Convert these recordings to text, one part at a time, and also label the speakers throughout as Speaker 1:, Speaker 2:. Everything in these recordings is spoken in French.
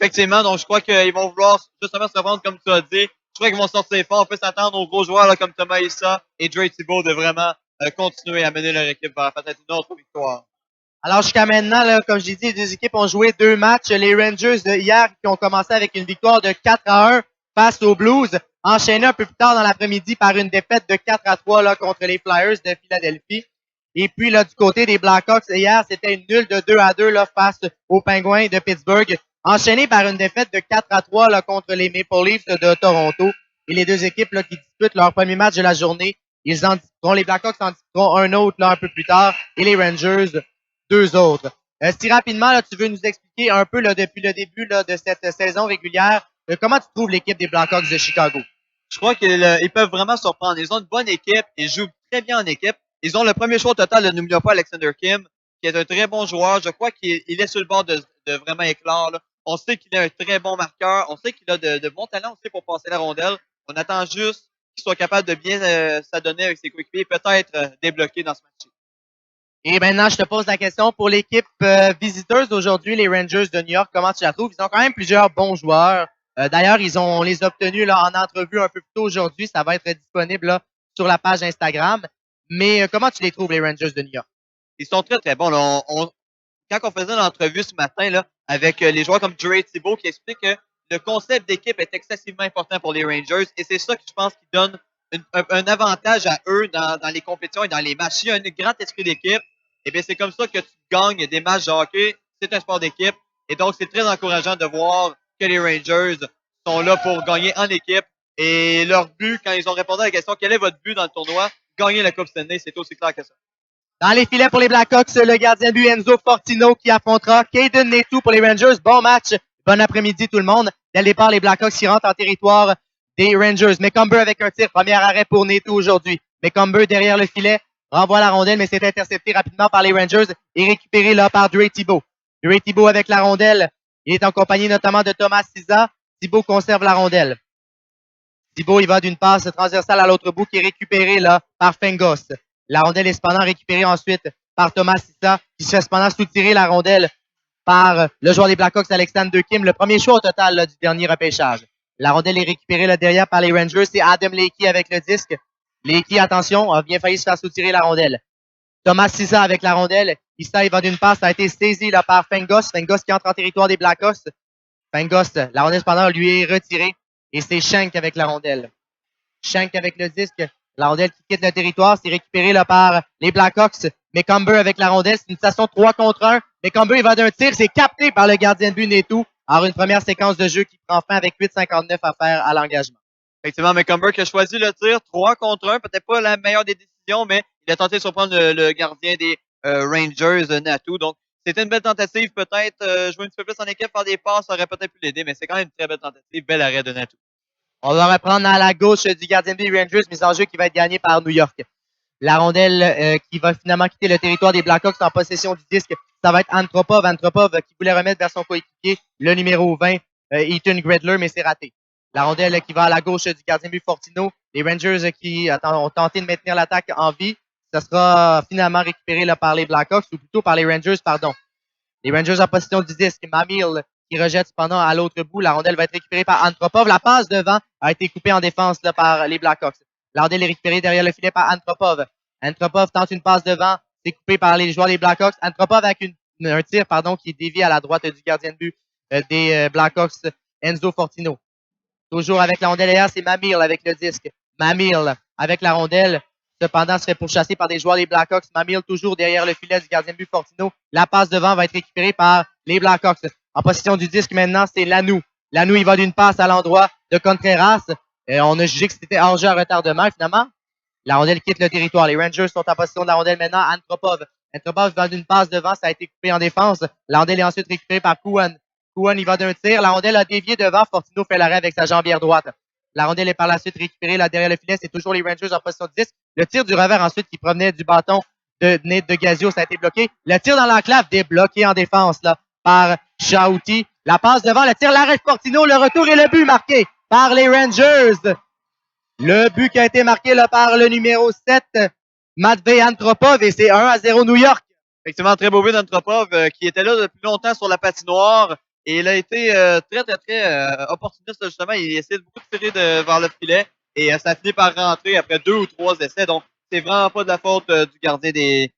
Speaker 1: Effectivement, donc je crois qu'ils vont vouloir justement se reprendre comme tu as dit. Je crois qu'ils vont sortir fort. On peut s'attendre aux gros joueurs là, comme Thomas Issa et Dre Thibault de vraiment continuer à mener leur équipe vers peut-être une autre victoire.
Speaker 2: Alors jusqu'à maintenant, là, comme je l'ai dit, les deux équipes ont joué 2 matchs. Les Rangers de hier qui ont commencé avec une victoire de 4-1 face aux Blues, enchaîné un peu plus tard dans l'après-midi par une défaite de 4-3 là, contre les Flyers de Philadelphie. Et puis là, du côté des Blackhawks, hier, c'était une nulle de 2-2 là, face aux Penguins de Pittsburgh, enchaîné par une défaite de 4-3 là, contre les Maple Leafs de Toronto. Et les deux équipes là, qui disputent leur premier match de la journée, ils en disputeront, les Blackhawks en disputeront un autre là, un peu plus tard, et les Rangers 2 autres. Si rapidement, là, tu veux nous expliquer un peu là, depuis le début là, de cette saison régulière, comment tu trouves l'équipe des Blackhawks de Chicago?
Speaker 1: Je crois qu'ils peuvent vraiment surprendre. Ils ont une bonne équipe, ils jouent très bien en équipe. Ils ont le premier choix au total, ne n'oublions pas Alexander Kim, qui est un très bon joueur. Je crois qu'il est sur le bord de vraiment éclore. Là. On sait qu'il est un très bon marqueur. On sait qu'il a de bons talents aussi pour passer la rondelle. On attend juste qu'il soit capable de bien s'adonner avec ses coéquipiers et peut-être débloquer dans ce match.
Speaker 2: Et maintenant, je te pose la question pour l'équipe visiteuse d'aujourd'hui, les Rangers de New York. Comment tu la trouves? Ils ont quand même plusieurs bons joueurs. D'ailleurs, on les a obtenus là, en entrevue un peu plus tôt aujourd'hui. Ça va être disponible là, sur la page Instagram. Mais comment tu les trouves, les Rangers de New York?
Speaker 1: Ils sont très, très bons. Là. Quand on faisait l'entrevue ce matin là, avec les joueurs comme Dre Thibault qui explique que le concept d'équipe est excessivement important pour les Rangers et c'est ça que je pense qui donne un avantage à eux dans les compétitions et dans les matchs. S'il y a un grand esprit d'équipe, eh bien c'est comme ça que tu gagnes des matchs de hockey. C'est un sport d'équipe et donc c'est très encourageant de voir que les Rangers sont là pour gagner en équipe et leur but, quand ils ont répondu à la question quel est votre but dans le tournoi, gagner la Coupe Stanley, c'est aussi clair que ça.
Speaker 2: Dans les filets pour les Blackhawks, le gardien de but Enzo Fortino qui affrontera Caden Netou pour les Rangers. Bon match, bon après-midi tout le monde. Dès le départ, les Blackhawks qui rentrent en territoire des Rangers. McComber avec un tir, premier arrêt pour Netou aujourd'hui. McComber derrière le filet, renvoie la rondelle, mais c'est intercepté rapidement par les Rangers et récupéré là par Dre Thibault. Dre Thibault avec la rondelle. Il est en compagnie notamment de Thomas Siza. Thibault conserve la rondelle. Thibault, il va d'une passe transversale à l'autre bout qui est récupérée là par Fengos. La rondelle est cependant récupérée ensuite par Thomas Sissa, qui se fait cependant soutirer la rondelle par le joueur des Blackhawks, Alexander Kim, le premier choix au total là, du dernier repêchage. La rondelle est récupérée là, derrière par les Rangers. C'est Adam Leakey avec le disque. Leakey, attention, a bien failli se faire soutirer la rondelle. Thomas Sissa avec la rondelle. Issa, il va d'une passe, ça a été saisi là, par Fengos. Fengos qui entre en territoire des Blackhawks. Fengos, la rondelle cependant lui est retirée. Et c'est Schenk avec la rondelle. Schenk avec le disque. La rondelle qui quitte le territoire, c'est récupéré là, par les Blackhawks. McComber avec la rondelle, c'est une situation 3 contre 1. McComber, il va d'un tir, c'est capté par le gardien de but Netou. Alors, une première séquence de jeu qui prend fin avec 8,59 à faire à l'engagement.
Speaker 1: Effectivement, McComber qui a choisi le tir 3 contre 1, peut-être pas la meilleure des décisions, mais il a tenté de surprendre le gardien des Rangers, Natou. Donc, c'était une belle tentative, peut-être jouer un petit peu plus en équipe, faire des passes, ça aurait peut-être pu l'aider, mais c'est quand même une très belle tentative, bel arrêt de Natou.
Speaker 2: On va reprendre à la gauche du gardien de but Rangers, mise en jeu qui va être gagnée par New York. La rondelle qui va finalement quitter le territoire des Blackhawks en possession du disque, ça va être Antropov. Antropov qui voulait remettre vers son coéquipier le numéro 20, Ethan Gredler, mais c'est raté. La rondelle qui va à la gauche du gardien de but Fortino. Les Rangers qui ont tenté de maintenir l'attaque en vie. Ça sera finalement récupéré là, par les Blackhawks, ou plutôt par les Rangers, pardon. Les Rangers en possession du disque. Mamil qui rejette cependant à l'autre bout. La rondelle va être récupérée par Antropov. La passe devant a été coupée en défense là, par les Blackhawks. La rondelle est récupérée derrière le filet par Antropov. Antropov tente une passe devant. C'est coupé par les joueurs des Blackhawks. Antropov avec un tir qui est dévié à la droite du gardien de but des Blackhawks, Enzo Fortino. Toujours avec la rondelle derrière, c'est Mamil avec le disque. Mamil avec la rondelle. Cependant, se fait pourchasser par des joueurs des Blackhawks. Mamil toujours derrière le filet du gardien de but Fortino. La passe devant va être récupérée par les Blackhawks. En position du disque maintenant, c'est Lanou. Lanou, il va d'une passe à l'endroit de Contreras. On a jugé que c'était hors-jeu à retardement, finalement. La rondelle quitte le territoire. Les Rangers sont en position de la rondelle maintenant. Antropov. Antropov va d'une passe devant. Ça a été coupé en défense. La rondelle est ensuite récupérée par Kouan. Kouan, il va d'un tir. La rondelle a dévié devant. Fortino fait l'arrêt avec sa jambière droite. La rondelle est par la suite récupérée là derrière le filet. C'est toujours les Rangers en position de 10. Le tir du revers ensuite qui provenait du bâton de Nate de Gazio, ça a été bloqué. Le tir dans l'enclave débloqué en défense là par Shauti. La passe devant, le tir, l'arrêt de Fortino, le retour et le but marqué par les Rangers. Le but qui a été marqué là, par le numéro 7, Matvei Antropov, et c'est 1-0 New York.
Speaker 1: Effectivement, très beau but d'Antropov qui était là depuis longtemps sur la patinoire. Et il a été très opportuniste, justement. Il essaie de beaucoup de tirer vers le filet. Et ça finit par rentrer après 2 ou 3 essais. Donc, c'est vraiment pas de la faute du gardien des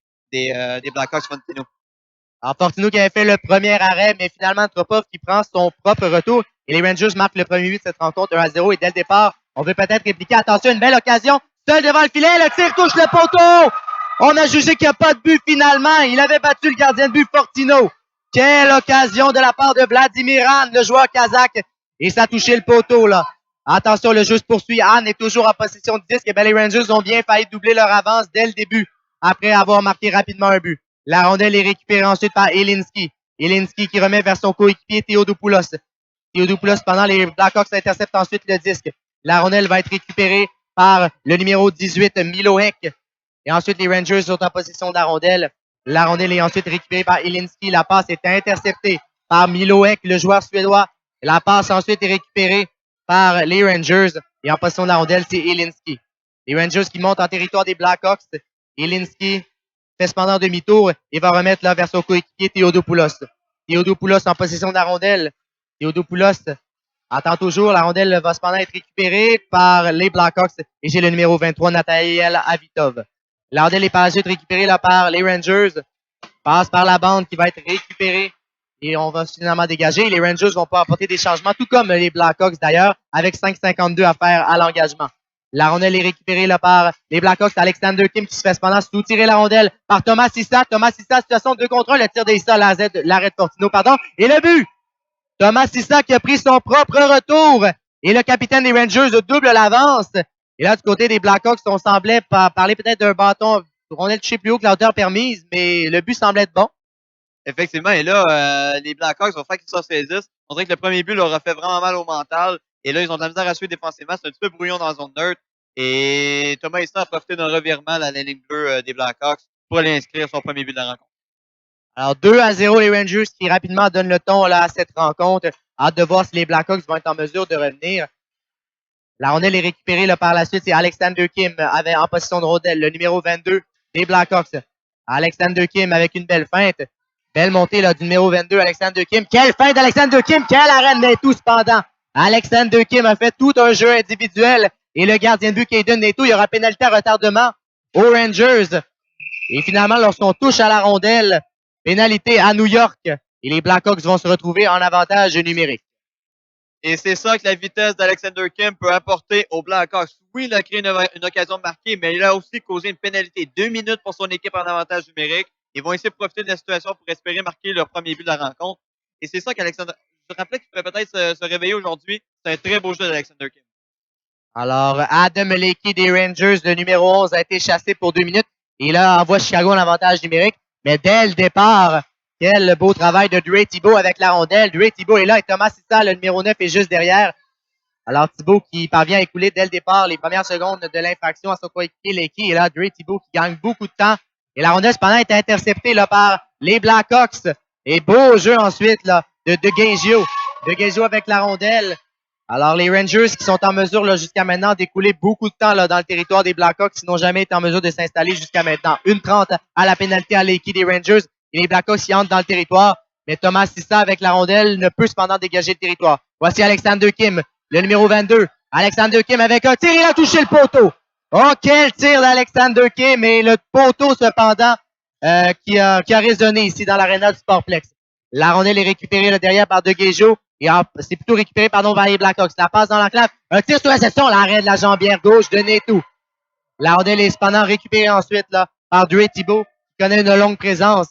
Speaker 1: Blackhawks, Fontino.
Speaker 2: Alors, Fortino qui avait fait le premier arrêt, mais finalement, Tropov qui prend son propre retour. Et les Rangers marquent le premier but de cette rencontre 1-0. Et dès le départ, on veut peut-être répliquer. Attention, une belle occasion. Seul devant le filet. Le tir touche le poteau. On a jugé qu'il n'y a pas de but finalement. Il avait battu le gardien de but Fortino. Quelle occasion de la part de Vladimir Han, le joueur kazakh. Et ça a touché le poteau, là. Attention, le jeu se poursuit. Han est toujours en possession du disque. Et bien, les Rangers ont bien failli doubler leur avance dès le début, après avoir marqué rapidement un but. La rondelle est récupérée ensuite par Elinski. Elinski qui remet vers son coéquipier Theodopoulos. Theodopoulos, pendant les Blackhawks, interceptent ensuite le disque. La rondelle va être récupérée par le numéro 18, Miloek. Et ensuite, les Rangers sont en possession de la rondelle. La rondelle est ensuite récupérée par Elinski. La passe est interceptée par Miloek, le joueur suédois. La passe ensuite est récupérée par les Rangers. Et en possession de la rondelle, c'est Elinski. Les Rangers qui montent en territoire des Blackhawks. Elinski fait cependant demi-tour et va remettre là vers son coéquipier Theodopoulos. Theodopoulos en possession de la rondelle. Theodopoulos attend toujours. La rondelle va cependant être récupérée par les Blackhawks et j'ai le numéro 23, Nathaniel Avitov. La rondelle est par la suite récupérée là par les Rangers. Passe par la bande qui va être récupérée et on va finalement dégager. Les Rangers vont pas apporter des changements, tout comme les Blackhawks d'ailleurs, avec 5,52 à faire à l'engagement. La rondelle est récupérée là par les Blackhawks. Alexander Kim qui se fait cependant sous-tirer la rondelle par Thomas Sissa. Thomas Sissa, situation de 2 contre 1. Le tir d'Issa, l'arrêt de Fortino, pardon. Et le but! Thomas Sissa qui a pris son propre retour. Et le capitaine des Rangers double l'avance. Et là, du côté des Blackhawks, on semblait parler peut-être d'un bâton rondelle touché plus haut que la hauteur permise, mais le but semble être bon.
Speaker 1: Effectivement, et là, les Blackhawks vont faire qu'ils s'en saisissent. On dirait que le premier but leur a fait vraiment mal au mental. Et là, ils ont de la misère à suivre défensivement. C'est un petit peu brouillon dans la zone neutre. Et Thomas Easton a profité d'un revirement à la ligne bleue des Blackhawks pour aller inscrire son premier but de la rencontre.
Speaker 2: Alors, 2-0 les Rangers qui rapidement donnent le ton là, à cette rencontre. Hâte de voir si les Blackhawks vont être en mesure de revenir. La rondelle est récupérée là, par la suite. C'est Alexander Kim avait en position de rondelle, le numéro 22 des Blackhawks. Alexander Kim avec une belle feinte. Belle montée là, du numéro 22, Alexander Kim. Quelle feinte d'Alexander Kim! Quelle arène Neto cependant! Alexander Kim a fait tout un jeu individuel. Et le gardien de but, Caden Neto, il y aura pénalité à retardement aux Rangers. Et finalement, lorsqu'on touche à la rondelle, pénalité à New York. Et les Blackhawks vont se retrouver en avantage numérique.
Speaker 1: Et c'est ça que la vitesse d'Alexander Kim peut apporter aux Blackhawks. Oui, il a créé une occasion de marquer, mais il a aussi causé une pénalité. 2 minutes pour son équipe en avantage numérique. Ils vont essayer de profiter de la situation pour espérer marquer leur premier but de la rencontre. Et c'est ça qu'Alexander... Je rappelais qu'il pourrait peut-être se réveiller aujourd'hui. C'est un très beau jeu d'Alexander Kim.
Speaker 2: Alors, Adam Leakey des Rangers, le numéro 11, a été chassé pour 2 minutes. Et là, envoie Chicago en avantage numérique. Mais dès le départ, quel beau travail de Dre Thibault avec la rondelle. Dre Thibault est là et Thomas Sissa, le numéro 9, est juste derrière. Alors, Thibault qui parvient à écouler dès le départ les premières secondes de l'infraction à son coéquipier Leakey. Et là, Dre Thibault qui gagne beaucoup de temps. Et la rondelle, cependant, est interceptée là, par les Blackhawks. Et beau jeu ensuite là, de Gagio. De Gagio avec la rondelle. Alors, les Rangers qui sont en mesure là, jusqu'à maintenant d'écouler beaucoup de temps là, dans le territoire des Blackhawks, qui n'ont jamais été en mesure de s'installer jusqu'à maintenant. 1:30 à la pénalité à l'équipe des Rangers. Et les Blackhawks qui entrent dans le territoire. Mais Thomas Sissa avec la rondelle ne peut cependant dégager le territoire. Voici Alexander Kim, le numéro 22. Alexander Kim avec un tir, il a touché le poteau. Oh, quel tir d'Alexander Kim! Et le poteau cependant qui a résonné ici dans l'aréna du Sportplex. La rondelle est récupérée là, derrière par De Guejo. Et c'est plutôt récupéré par les Blackhawks. La passe dans l'enclave. Un tir sur réception. L'arrêt de la jambière gauche de Neto. La rondelle est cependant récupérée ensuite là, par Dre Thibault, qui connaît une longue présence.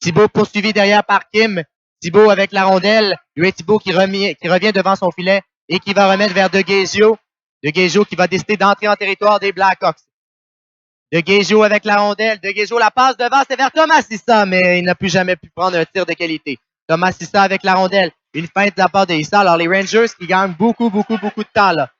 Speaker 2: Thibault poursuivi derrière par Kim. Thibault avec la rondelle. Dre Thibault qui revient devant son filet et qui va remettre vers De Guejo. De Guejo qui va décider d'entrer en territoire des Blackhawks. De Guejo avec la rondelle. De Guejo la passe devant. C'est vers Thomas Sissa, mais il n'a plus jamais pu prendre un tir de qualité. Thomas Sissa avec la rondelle. Une feinte de la part de Issa. Alors, les Rangers qui gagnent beaucoup de temps, là.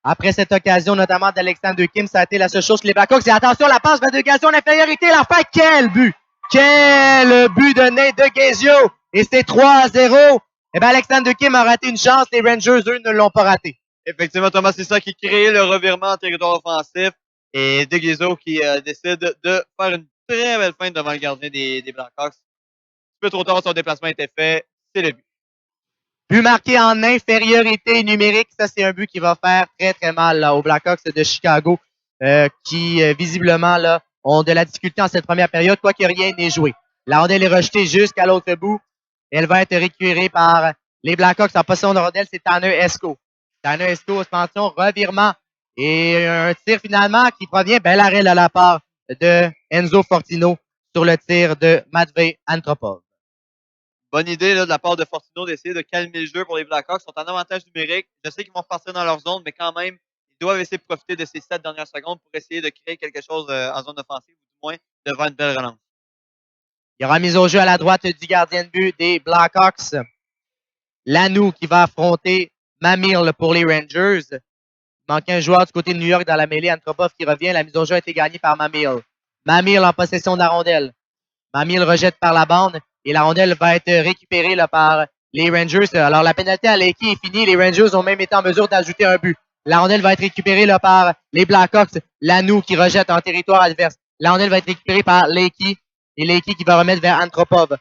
Speaker 2: Après cette occasion, notamment d'Alexander Kim, ça a été la seule chose que les Blackhawks. Et attention, la passe vers De Guejo en infériorité. La fin, quel but! Quel but de Nate De Guejo! Et c'est 3-0. Eh bien, Alexander Kim a raté une chance. Les Rangers, eux, ne l'ont pas raté.
Speaker 1: Effectivement, Thomas, c'est ça qui crée le revirement en territoire offensif. Et De Guizo qui décide de faire une très belle feinte devant le gardien des Blackhawks. Un peu trop tard, son déplacement était fait. C'est le but.
Speaker 2: But marqué en infériorité numérique, ça c'est un but qui va faire très très mal là, aux Blackhawks de Chicago qui visiblement là ont de la difficulté en cette première période, quoique rien n'est joué. La rondelle est rejetée jusqu'à l'autre bout. Elle va être récupérée par les Blackhawks en possession de rondelle, c'est Tanner Esco. Tanner Esco, suspension, revirement et un tir finalement qui provient, bel arrêt de la part de Enzo Fortino sur le tir de Matvei Antropov.
Speaker 1: Bonne idée là, de la part de Fortino d'essayer de calmer le jeu pour les Blackhawks. Ils sont en avantage numérique. Je sais qu'ils vont repartir dans leur zone, mais quand même, ils doivent essayer de profiter de ces 7 dernières secondes pour essayer de créer quelque chose en zone offensive, ou du moins devant une belle relance.
Speaker 2: Il y aura mise au jeu à la droite du gardien de but des Blackhawks. Lanou qui va affronter Mamil pour les Rangers. Il manquait un joueur du côté de New York dans la mêlée. Antropov qui revient. La mise au jeu a été gagnée par Mamil. Mamil en possession de la rondelle. Mamil rejette par la bande et la rondelle va être récupérée là, par les Rangers. Alors la pénalité à Lakey est finie. Les Rangers ont même été en mesure d'ajouter un but. La rondelle va être récupérée là, par les Blackhawks. Lanou qui rejette en territoire adverse. La rondelle va être récupérée par Lakey. Et Lakey qui va remettre vers Antropov.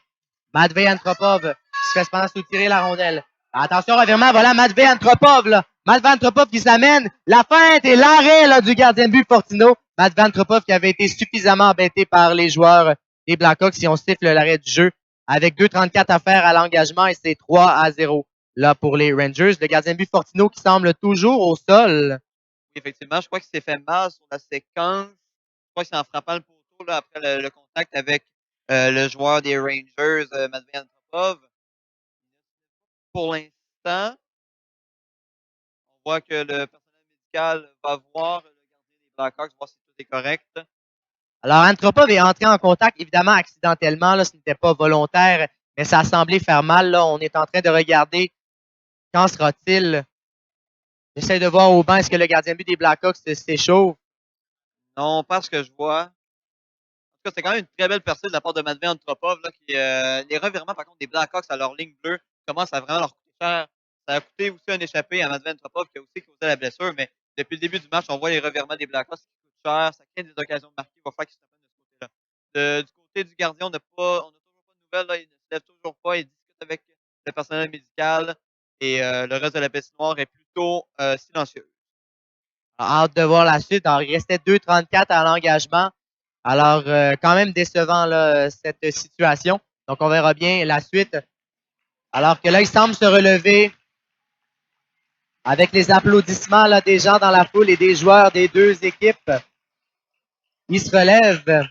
Speaker 2: Matvei Antropov qui se fait cependant soutirer la rondelle. Attention, revirement, voilà Matvei Antropov, là. Matvei Antropov qui s'amène. La feinte et l'arrêt là, du gardien de but Fortino. Matvei Antropov qui avait été suffisamment embêté par les joueurs des Blackhawks si on siffle l'arrêt du jeu. Avec 2,34 à faire à l'engagement et c'est 3-0 là pour les Rangers. Le gardien de but Fortino qui semble toujours au sol.
Speaker 1: Effectivement, je crois qu'il s'est fait mal sur la séquence. Je crois que c'est en frappant le poteau là, après le contact avec le joueur des Rangers, Matvei Antropov. Pour l'instant, on voit que le personnel médical va voir le gardien des Blackhawks, voir si tout est correct.
Speaker 2: Alors, Antropov est entré en contact, évidemment, accidentellement. Là, ce n'était pas volontaire, mais ça a semblé faire mal. Là. On est en train de regarder quand sera-t-il. J'essaie de voir au banc, est-ce que le gardien de but des Blackhawks s'échauffe?
Speaker 1: Non, parce que je vois. En tout cas, c'est quand même une très belle percée de la part de Matvei Antropov. Là, les revirements, par contre, des Blackhawks à leur ligne bleue commencent à vraiment leur coûter cher. Ça a coûté aussi un échappé à Matvei Antropov qui a aussi causé la blessure, mais depuis le début du match, on voit les revirements des Blackhawks qui coûtent cher. Ça crée des occasions de marquer. Il va falloir qu'ils se prennent de ce côté-là. Du côté du gardien, on n'a toujours pas de nouvelles. Là. Il ne se lève toujours pas. Il discute avec le personnel médical et le reste de la patinoire est plutôt silencieux.
Speaker 2: Hâte de voir la suite. Alors, il restait 2,34 à l'engagement. Alors, quand même décevant là, cette situation. Donc, on verra bien la suite. Alors que là, il semble se relever avec les applaudissements là, des gens dans la foule et des joueurs des deux équipes. Il se relève.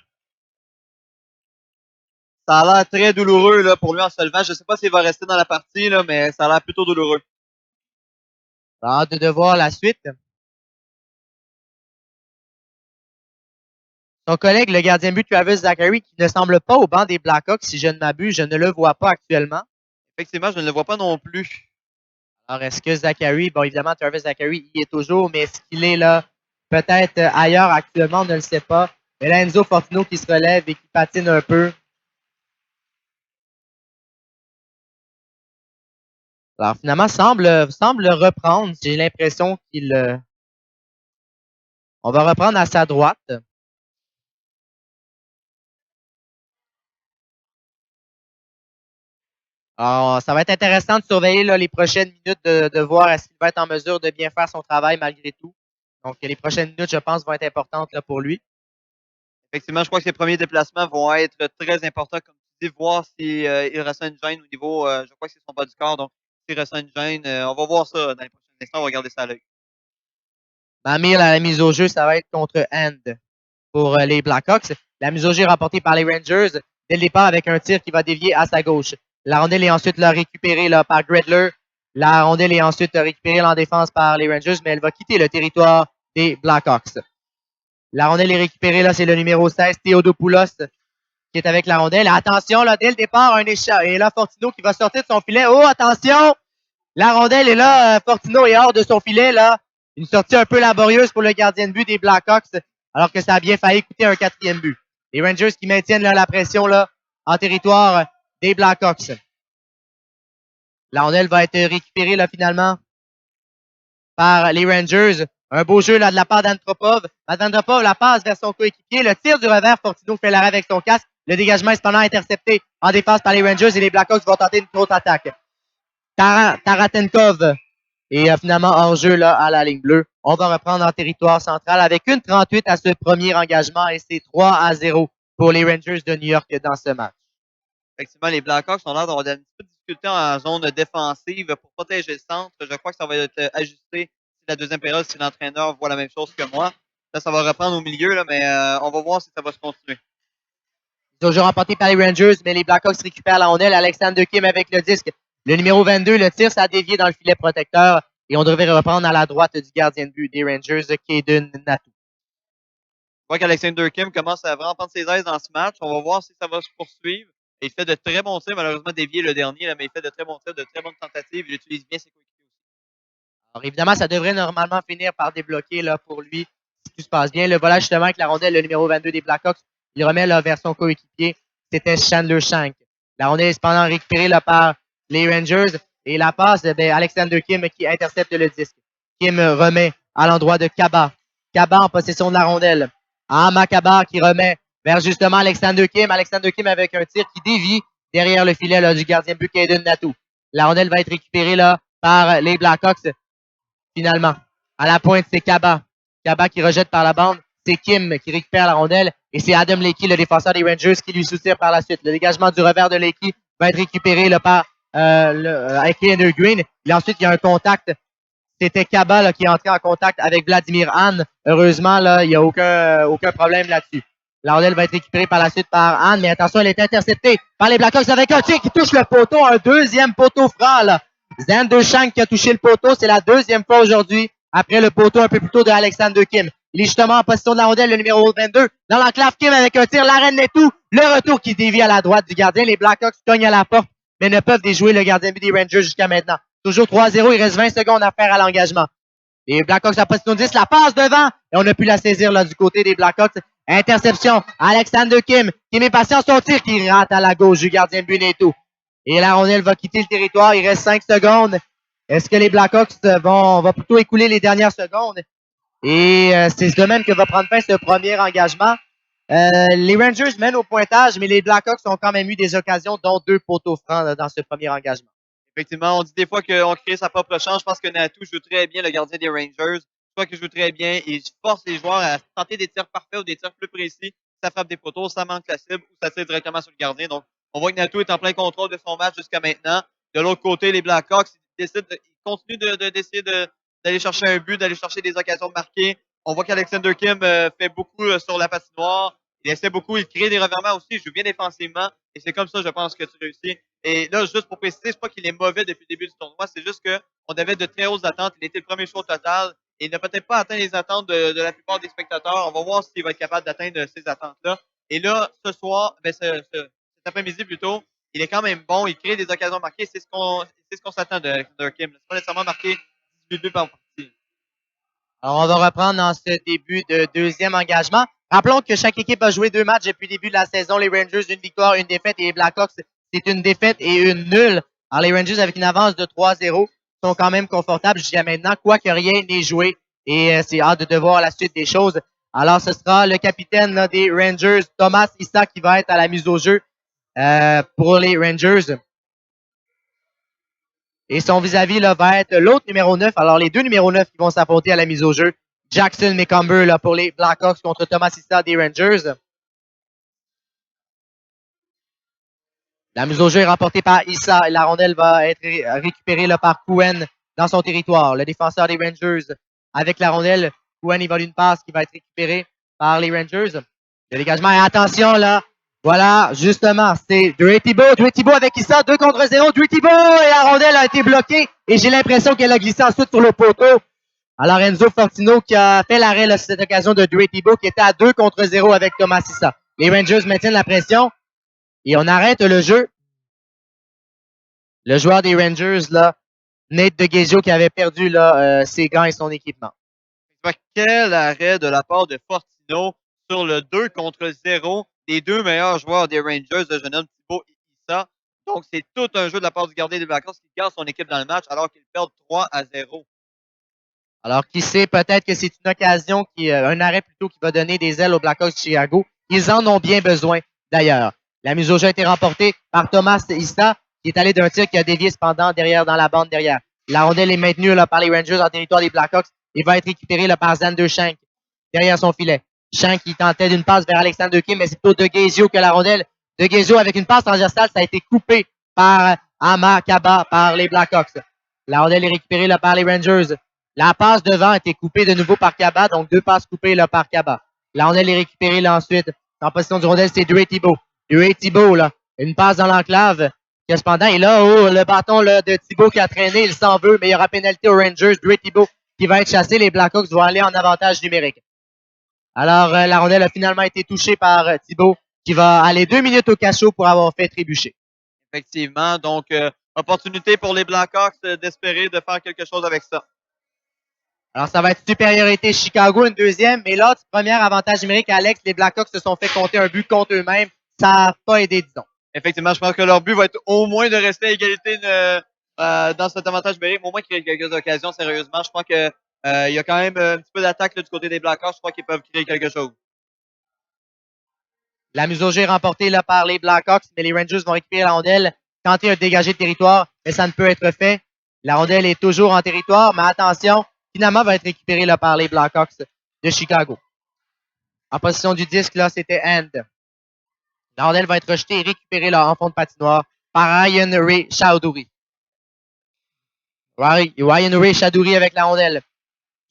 Speaker 1: Ça a l'air très douloureux là, pour lui en se levant. Je ne sais pas s'il va rester dans la partie, là, mais ça a l'air plutôt douloureux.
Speaker 2: Hâte de voir la suite. Son collègue, le gardien de but Travis Zachary, qui ne semble pas au banc des Blackhawks, si je ne m'abuse, je ne le vois pas actuellement.
Speaker 1: Effectivement, je ne le vois pas non plus.
Speaker 2: Alors, est-ce que Zachary, bon, évidemment, Travis Zachary y est toujours, mais est-ce qu'il est là, peut-être ailleurs actuellement, on ne le sait pas. Mais là, Enzo Fortino qui se relève et qui patine un peu. Alors, finalement, semble reprendre. J'ai l'impression qu'il... on va reprendre à sa droite. Alors, ça va être intéressant de surveiller là, les prochaines minutes, de voir est-ce qu'il va être en mesure de bien faire son travail malgré tout. Donc, les prochaines minutes, je pense, vont être importantes là, pour lui.
Speaker 1: Effectivement, je crois que ses premiers déplacements vont être très importants, comme tu dis, voir s'il ressent une gêne au niveau, je crois que c'est son bas du corps, donc s'il ressent une gêne, on va voir ça dans les prochains instants, on va regarder ça à l'œil.
Speaker 2: Mamir à la mise au jeu, ça va être contre Hand pour les Blackhawks. La mise au jeu est remportée par les Rangers dès le départ avec un tir qui va dévier à sa gauche. La rondelle est ensuite là, récupérée là, par Gredler. La rondelle est ensuite récupérée en défense par les Rangers, mais elle va quitter le territoire des Blackhawks. La rondelle est récupérée, là, c'est le numéro 16, Theodopoulos, qui est avec la rondelle. Attention, là, dès le départ, un échat. Et là, Fortino qui va sortir de son filet. Oh, attention! La rondelle est là. Fortino est hors de son filet, là. Une sortie un peu laborieuse pour le gardien de but des Blackhawks, alors que ça a bien failli coûter un quatrième but. Les Rangers qui maintiennent là, la pression là, en territoire des Blackhawks. La rondelle va être récupérée là, finalement par les Rangers. Un beau jeu là, de la part d'Antropov. Antropov la passe vers son coéquipier. Le tir du revers, Fortino fait l'arrêt avec son casque. Le dégagement est cependant intercepté en défense par les Rangers et les Blackhawks vont tenter une contre-attaque. Taratenkov et finalement hors-jeu là à la ligne bleue. On va reprendre en territoire central avec une 38 à ce premier engagement et c'est 3-0 pour les Rangers de New York dans ce match.
Speaker 1: Effectivement, les Blackhawks ont l'air d'avoir un petit peu de difficulté en zone défensive pour protéger le centre. Je crois que ça va être ajusté si la deuxième période, si l'entraîneur voit la même chose que moi. Là, ça va reprendre au milieu, là, mais on va voir si ça va se continuer.
Speaker 2: Toujours remporté par les Rangers, mais les Blackhawks récupèrent la rondelle. Alexander Kim avec le disque. Le numéro 22, le tir, ça a dévié dans le filet protecteur. Et on devrait reprendre à la droite du gardien de but des Rangers, Kaden Natu.
Speaker 1: Je vois qu'Alexander Kim commence à vraiment prendre ses aises dans ce match. On va voir si ça va se poursuivre. Il fait de très bons tirs, malheureusement dévié le dernier, là, mais il fait de très bons tirs, de très bonnes tentatives. Il utilise bien ses coéquipiers aussi.
Speaker 2: Alors évidemment, ça devrait normalement finir par débloquer là, pour lui si tout se passe bien. Le volage justement avec la rondelle, le numéro 22 des Blackhawks, il remet là, vers son coéquipier. C'était Chandler Shank. La rondelle est cependant récupérée là, par les Rangers. Et la passe, Alexander Kim qui intercepte le disque. Kim remet à l'endroit de Kaba. Kaba en possession de la rondelle. Kaba qui remet vers justement Alexander Kim. Alexander Kim avec un tir qui dévie derrière le filet là, du gardien but Kaden Natu. La rondelle va être récupérée là, par les Blackhawks. Finalement, à la pointe, c'est Kaba. Kaba qui rejette par la bande. C'est Kim qui récupère la rondelle. Et c'est Adam Leakey, le défenseur des Rangers, qui lui soutire par la suite. Le dégagement du revers de Leakey va être récupéré là, par avec Leander Green. Et ensuite, il y a un contact. C'était Kaba là, qui est entré en contact avec Vladimir Hahn. Heureusement, là, il n'y a aucun problème là-dessus. La rondelle va être récupérée par la suite par Hahn, mais attention, elle est interceptée par les Blackhawks avec un tir qui touche le poteau, un deuxième poteau franc. Là. Xander Shank qui a touché le poteau, c'est la deuxième fois aujourd'hui, après le poteau un peu plus tôt de Alexander Kim. Il est justement en position de la rondelle, le numéro 22, dans l'enclave Kim avec un tir, l'arène et tout, le retour qui dévie à la droite du gardien. Les Blackhawks cognent à la porte, mais ne peuvent déjouer le gardien but des Rangers jusqu'à maintenant. Toujours 3-0, il reste 20 secondes à faire à l'engagement. Les Blackhawks en position 10, la passe devant, et on a pu la saisir là du côté des Blackhawks. Interception, Alexander Kim, qui met patient son tir, qui rate à la gauche du gardien de but Neto. Et la rondelle va quitter le territoire, il reste 5 secondes. Est-ce que les Blackhawks vont plutôt écouler les dernières secondes? Et c'est de même que va prendre fin ce premier engagement. Les Rangers mènent au pointage, mais les Blackhawks ont quand même eu des occasions, dont 2 poteaux francs là, dans ce premier engagement.
Speaker 1: Effectivement, on dit des fois qu'on crée sa propre chance. Je pense que Natu joue très bien, le gardien des Rangers. Je crois qu'il joue très bien. Il force les joueurs à tenter des tirs parfaits ou des tirs plus précis. Ça frappe des poteaux, ça manque la cible ou ça tire directement sur le gardien. Donc, on voit que Natu est en plein contrôle de son match jusqu'à maintenant. De l'autre côté, les Blackhawks, ils continuent d'essayer d'aller chercher un but, d'aller chercher des occasions de marquer. On voit qu'Alexander Kim fait beaucoup sur la patinoire. Il essaie beaucoup, il crée des revirements aussi, il joue bien défensivement. Et c'est comme ça, je pense, que tu réussis. Et là, juste pour préciser, c'est pas qu'il est mauvais depuis le début du tournoi, c'est juste qu'on avait de très hautes attentes. Il était le premier choix au total et il n'a peut-être pas atteint les attentes de la plupart des spectateurs. On va voir s'il va être capable d'atteindre ces attentes-là. Et là, ce soir, cet après-midi plutôt, il est quand même bon. Il crée des occasions marquées. C'est ce qu'on s'attend de Alexander Kim. C'est pas nécessairement marqué 18 buts par partie.
Speaker 2: Alors, on va reprendre dans ce début de deuxième engagement. Rappelons que chaque équipe a joué 2 matchs depuis le début de la saison. Les Rangers, une victoire, une défaite, et les Blackhawks, c'est une défaite et une nulle. Alors, les Rangers, avec une avance de 3-0, sont quand même confortables jusqu'à maintenant, quoique rien n'est joué. Et c'est hâte de voir la suite des choses. Alors, ce sera le capitaine là, des Rangers, Thomas Issa, qui va être à la mise au jeu pour les Rangers. Et son vis-à-vis là, va être l'autre numéro 9. Alors, les deux numéros 9 qui vont s'affronter à la mise au jeu. Jackson McCumber là, pour les Blackhawks contre Thomas Issa des Rangers. La mise au jeu est remportée par Issa. La rondelle va être récupérée là, par Couen dans son territoire. Le défenseur des Rangers avec la rondelle. Couen évalue une passe qui va être récupérée par les Rangers. Le dégagement. Et attention là. Voilà, justement, c'est Dre Thibault avec Issa, 2 contre 0. Dre Thibault et la rondelle a été bloquée. Et j'ai l'impression qu'elle a glissé ensuite sur le poteau. Alors Enzo Fortino qui a fait l'arrêt là, sur cette occasion de Dre Thibault qui était à 2 contre 0 avec Thomas Issa. Les Rangers maintiennent la pression. Et on arrête le jeu. Le joueur des Rangers, là, Nate DeGezio, qui avait perdu là, ses gants et son équipement.
Speaker 1: Quel arrêt de la part de Fortino sur le 2 contre 0. Les deux meilleurs joueurs des Rangers, le jeune homme Thibault et Issa. Donc, c'est tout un jeu de la part du gardien des Blackhawks qui garde son équipe dans le match alors qu'ils perdent 3-0.
Speaker 2: Alors, qui sait, peut-être que c'est une occasion, un arrêt plutôt qui va donner des ailes aux Blackhawks de Chicago. Ils en ont bien besoin, d'ailleurs. La mise au jeu a été remportée par Thomas Issa, qui est allé d'un tir qui a dévié cependant derrière dans la bande derrière. La rondelle est maintenue là, par les Rangers en territoire des Blackhawks et va être récupérée là, par Xander Shank derrière son filet. Shank qui tentait d'une passe vers Alexander Kim, mais c'est plutôt De Gazio que la rondelle. De Gazio avec une passe transversale, ça a été coupé par Amakaba par les Blackhawks. La rondelle est récupérée là, par les Rangers. La passe devant a été coupée de nouveau par Kaba, donc 2 passes coupées là, par Kaba. La rondelle est récupérée là ensuite. En position du rondelle, c'est Dre Thibault. Dre Thibault, là, une passe dans l'enclave. Cependant, et là, oh, le bâton là, de Thibault qui a traîné, il s'en veut, mais il y aura pénalité aux Rangers. Dre Thibault qui va être chassé. Les Blackhawks vont aller en avantage numérique. Alors, la rondelle a finalement été touchée par Thibault, qui va aller 2 minutes au cachot pour avoir fait trébucher.
Speaker 1: Effectivement. Donc, opportunité pour les Blackhawks d'espérer de faire quelque chose avec ça.
Speaker 2: Alors, ça va être supériorité Chicago, une deuxième. Mais là, premier avantage numérique, Alex, les Blackhawks se sont fait compter un but contre eux-mêmes. Ça n'a pas aidé, disons.
Speaker 1: Effectivement, je pense que leur but va être au moins de rester à égalité dans cet avantage numérique, mais au moins créer quelques occasions, sérieusement. Je crois que il y a quand même un petit peu d'attaque du côté des Blackhawks. Je crois qu'ils peuvent créer quelque chose.
Speaker 2: La mise au jeu est remportée là, par les Blackhawks, mais les Rangers vont récupérer la rondelle, tenter un dégagé de territoire, mais ça ne peut être fait. La rondelle est toujours en territoire, mais attention, finalement va être récupérée là, par les Blackhawks de Chicago. En position du disque, là, c'était Hand. La rondelle va être rejetée et récupérée là, en fond de patinoire par Ryan Ray Chaudhuri. Ryan Ray Chaudhuri avec la rondelle.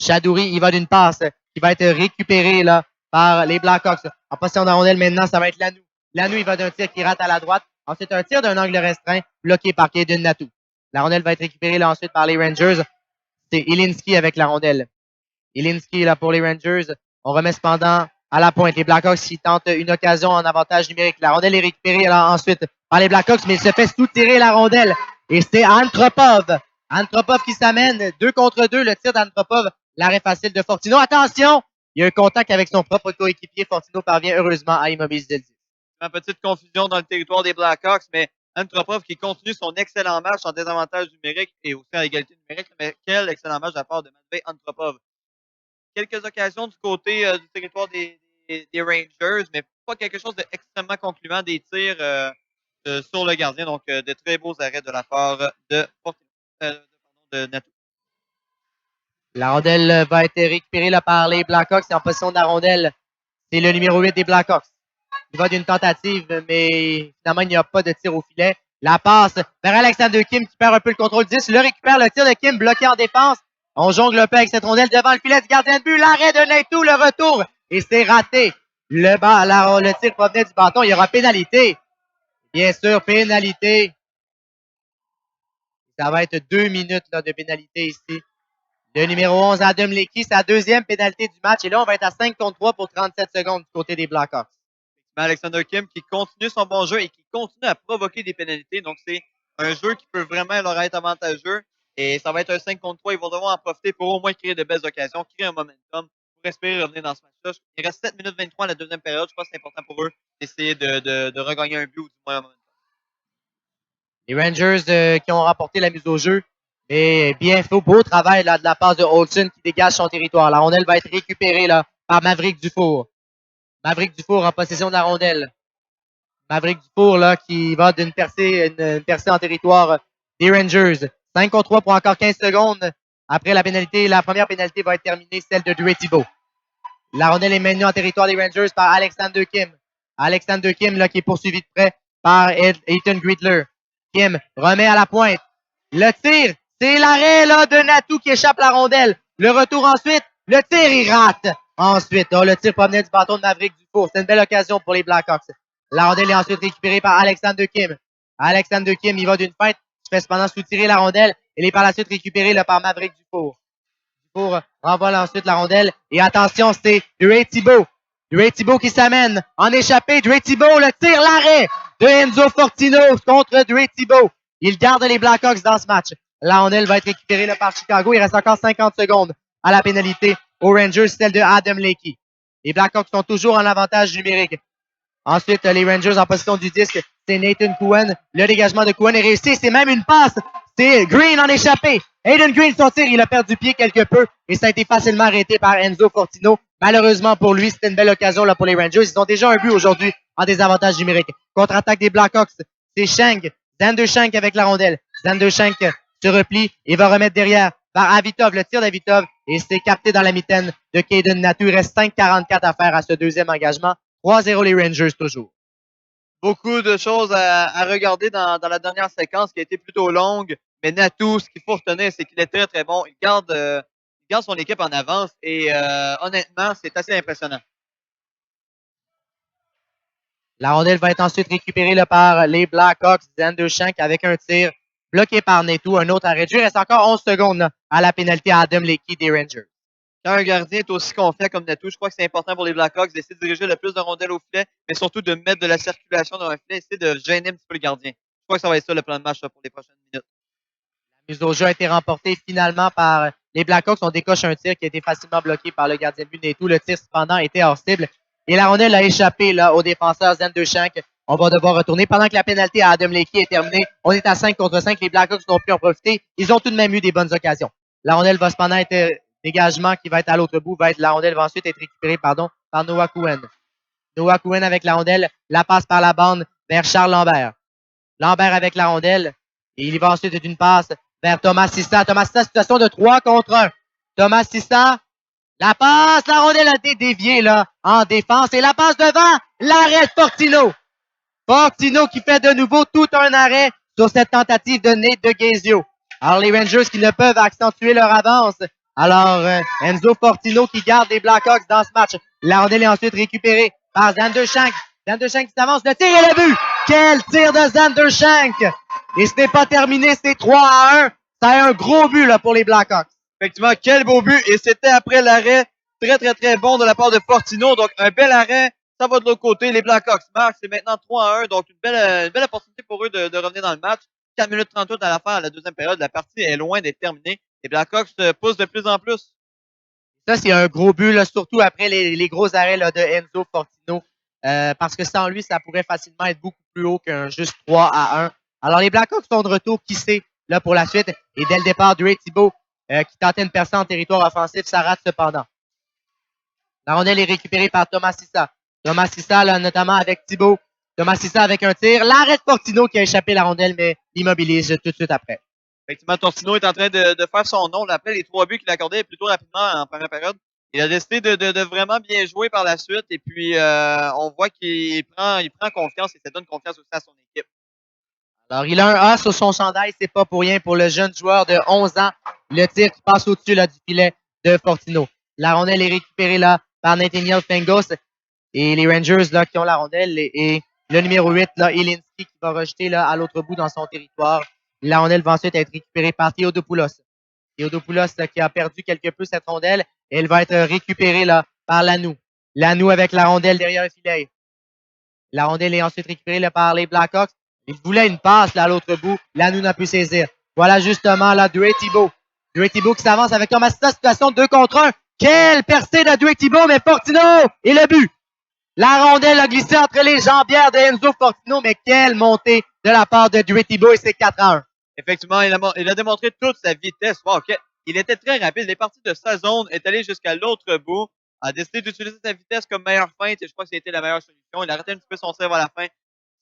Speaker 2: Chaudhuri, il va d'une passe qui va être récupérée là, par les Blackhawks. En position de la rondelle maintenant, ça va être Lanou. Lanou, il va d'un tir qui rate à la droite. Ensuite, un tir d'un angle restreint bloqué par Kaden Natou. La rondelle va être récupérée là, ensuite par les Rangers. C'est Ilinski avec la rondelle. Ilinski là pour les Rangers. On remet cependant à la pointe. Les Blackhawks qui tentent une occasion en avantage numérique. La rondelle est récupérée là, ensuite par les Blackhawks, mais il se fait sous-tirer la rondelle. Et c'est Antropov. Antropov qui s'amène 2 contre 2. Le tir d'Antropov, l'arrêt facile de Fortino. Attention! Il y a un contact avec son propre coéquipier. Fortino parvient heureusement à immobiliser le 10.
Speaker 1: Une petite confusion dans le territoire des Blackhawks, mais Antropov qui continue son excellent match en désavantage numérique et aussi en égalité numérique. Mais quel excellent match de la part de Matvei Antropov. Quelques occasions du côté du territoire des Rangers, mais pas quelque chose d'extrêmement concluant des tirs sur le gardien. Donc, de très beaux arrêts de la part de Natou.
Speaker 2: La rondelle va être récupérée là, par les Blackhawks. Et en position de la rondelle, c'est le numéro 8 des Blackhawks. Il va d'une tentative, mais finalement, il n'y a pas de tir au filet. La passe vers Alexander Kim qui perd un peu le contrôle 10. Le récupère le tir de Kim bloqué en défense. On jongle un peu avec cette rondelle devant le filet du gardien de but. L'arrêt de Natou, le retour. Et c'est raté. Le tir provenait du bâton. Il y aura pénalité. Bien sûr, pénalité. Ça va être 2 minutes là, de pénalité ici. Le numéro 11, Adam Leakey, sa deuxième pénalité du match. Et là, on va être à 5 contre 3 pour 37 secondes du côté des Blackhawks.
Speaker 1: Alexander Kim qui continue son bon jeu et qui continue à provoquer des pénalités. Donc, c'est un jeu qui peut vraiment leur être avantageux. Et ça va être un 5 contre 3. Ils vont devoir en profiter pour au moins créer de belles occasions, créer un momentum pour espérer revenir dans ce match-là. Il reste 7 minutes 23 à la deuxième période. Je pense que c'est important pour eux d'essayer de regagner un but ou du moins un momentum.
Speaker 2: Les Rangers qui ont remporté la mise au jeu. Mais bien fait, beau travail là, de la passe de Olsen qui dégage son territoire. La rondelle va être récupérée là, par Maverick Dufour. Maverick Dufour en possession de la rondelle. Maverick Dufour là, qui va d'une percée, une percée en territoire des Rangers. 5 contre 3 pour encore 15 secondes. Après la pénalité, la première pénalité va être terminée, celle de Dre Thibault. La rondelle est maintenue en territoire des Rangers par Alexander Kim. Alexander Kim là, qui est poursuivi de près par Ethan Gridler. Kim remet à la pointe. Le tir, c'est l'arrêt là, de Natou qui échappe la rondelle. Le retour ensuite, le tir, il rate. Ensuite, le tir provenait du bâton de Maverick Dufour. C'est une belle occasion pour les Blackhawks. La rondelle est ensuite récupérée par Alexander Kim. Alexander Kim, il va d'une feinte, se fait cependant soutirer la rondelle. Elle est par la suite récupérée là, par Maverick Dufour. Dufour renvoie ensuite la rondelle. Et attention, c'est Dre Thibault. Dre Thibault qui s'amène en échappée. Dre Thibault, le tir, l'arrêt de Enzo Fortino contre Dre Thibault. Il garde les Blackhawks dans ce match. La rondelle va être récupérée là, par Chicago. Il reste encore 50 secondes à la pénalité aux Rangers, celle de Adam Leakey. Les Blackhawks sont toujours en avantage numérique. Ensuite, les Rangers en position du disque, c'est Nathan Cohen. Le dégagement de Cohen est réussi. C'est même une passe. C'est Green en échappé. Aiden Green, son tir, il a perdu pied quelque peu et ça a été facilement arrêté par Enzo Fortino. Malheureusement pour lui, c'était une belle occasion là, pour les Rangers. Ils ont déjà un but aujourd'hui en désavantage numérique. Contre-attaque des Blackhawks, c'est Sheng Zandershank avec la rondelle. Zandershank se replie et va remettre derrière par Avitov. Le tir d'Avitov et c'est capté dans la mitaine de Caden Natu. Il reste 5,44 à faire à ce deuxième engagement. 3-0 les Rangers toujours.
Speaker 1: Beaucoup de choses à regarder dans la dernière séquence qui a été plutôt longue. Mais Natu, ce qu'il faut retenir, c'est qu'il est très, très bon. Il garde son équipe en avance et honnêtement, c'est assez impressionnant.
Speaker 2: La rondelle va être ensuite récupérée là, par les Blackhawks. Zandershank avec un tir bloqué par Neto. Un autre arrêt de jeu. Il reste encore 11 secondes là, à la pénalité à Adam Leakey des Rangers.
Speaker 1: Quand un gardien est aussi confiant comme Natu, je crois que c'est important pour les Blackhawks d'essayer de diriger le plus de rondelles au filet, mais surtout de mettre de la circulation dans un filet, essayer de gêner un petit peu le gardien. Je crois que ça va être ça le plan de match là, pour les prochaines minutes.
Speaker 2: La mise au jeu a été remportée finalement par les Blackhawks. On décoche un tir qui a été facilement bloqué par le gardien de but Neto. Le tir cependant était hors cible. Et la rondelle a échappé là, au défenseur Zandershank. On va devoir retourner. Pendant que la pénalité à Adam Leakey est terminée, on est à 5 contre 5. Les Blackhawks n'ont pu en profiter. Ils ont tout de même eu des bonnes occasions. La rondelle va cependant être dégagement qui va être à l'autre bout. La rondelle va ensuite être récupérée par Noah Couen. Noah Couen avec la rondelle. La passe par la bande vers Charles Lambert. Lambert avec la rondelle. Et il va ensuite d'une passe vers Thomas Sissa. Thomas Sissa, situation de 3 contre 1. Thomas Sissa, la passe, la rondelle a été déviée là, en défense. Et la passe devant, l'arrêt de Fortino. Fortino qui fait de nouveau tout un arrêt sur cette tentative de Nate de Gazio. Alors les Rangers qui ne peuvent accentuer leur avance. Alors Enzo Fortino qui garde les Blackhawks dans ce match. La rondelle est ensuite récupérée par Zandershank. Zandershank qui s'avance, le tir et le but. Quel tir de Zandershank! Et ce n'est pas terminé, c'est 3-1. Ça a un gros but là, pour les Blackhawks.
Speaker 1: Effectivement, quel beau but. Et c'était après l'arrêt très, très, très bon de la part de Fortino. Donc, un bel arrêt. Ça va de l'autre côté. Les Blackhawks marquent. C'est maintenant 3-1. Donc, une belle opportunité pour eux de revenir dans le match. 4 minutes 38 à la fin, à la deuxième période. La partie est loin d'être terminée. Les Blackhawks se poussent de plus en plus.
Speaker 2: Ça, c'est un gros but, là, surtout après les gros arrêts là, de Enzo Fortino. Parce que sans lui, ça pourrait facilement être beaucoup plus haut qu'un juste 3-1. Alors, les Blackhawks sont de retour, qui sait, là, pour la suite. Et dès le départ, Dre Thibault, qui tentait une percée en territoire offensif, ça rate cependant. La rondelle est récupérée par Thomas Sissa. Thomas Sissa, là, notamment avec Thibault. Thomas Sissa avec un tir. L'arrêt de Fortino qui a échappé la rondelle, mais l'immobilise tout de suite après.
Speaker 1: Effectivement, Fortino est en train de faire son nom. Là, après les 3 buts qu'il a accordés plutôt rapidement en première période. Il a décidé de vraiment bien jouer par la suite. Et puis, on voit qu'il prend confiance et ça donne confiance aussi à son équipe.
Speaker 2: Alors, il a un A sur son chandail, c'est pas pour rien pour le jeune joueur de 11 ans. Le tir qui passe au-dessus là, du filet de Fortino. La rondelle est récupérée là par Nathaniel Fengos et les Rangers là, qui ont la rondelle et le numéro 8, là, Ilinski, qui va rejeter là, à l'autre bout dans son territoire. La rondelle va ensuite être récupérée par Theodopoulos. Theodopoulos là, qui a perdu quelque peu cette rondelle et elle va être récupérée là, par Lanou. Lanou avec la rondelle derrière le filet. La rondelle est ensuite récupérée là, par les Blackhawks. Il voulait une passe là à l'autre bout. Lanou n'a pu saisir. Voilà justement là Dre Thibault. Dre Thibault qui s'avance avec Thomas Sissa, situation de 2 contre 1. Quelle percée de Dre Thibault, mais Fortino et le but. La rondelle a glissé entre les jambières de Enzo Fortino, mais quelle montée de la part de Dre Thibault et c'est 4-1.
Speaker 1: Effectivement, il a démontré toute sa vitesse. Wow, okay. Il était très rapide. Il est parti de sa zone, est allé jusqu'à l'autre bout, a décidé d'utiliser sa vitesse comme meilleure feinte et je crois que c'était la meilleure solution. Il a arrêté un petit peu son tir à la fin.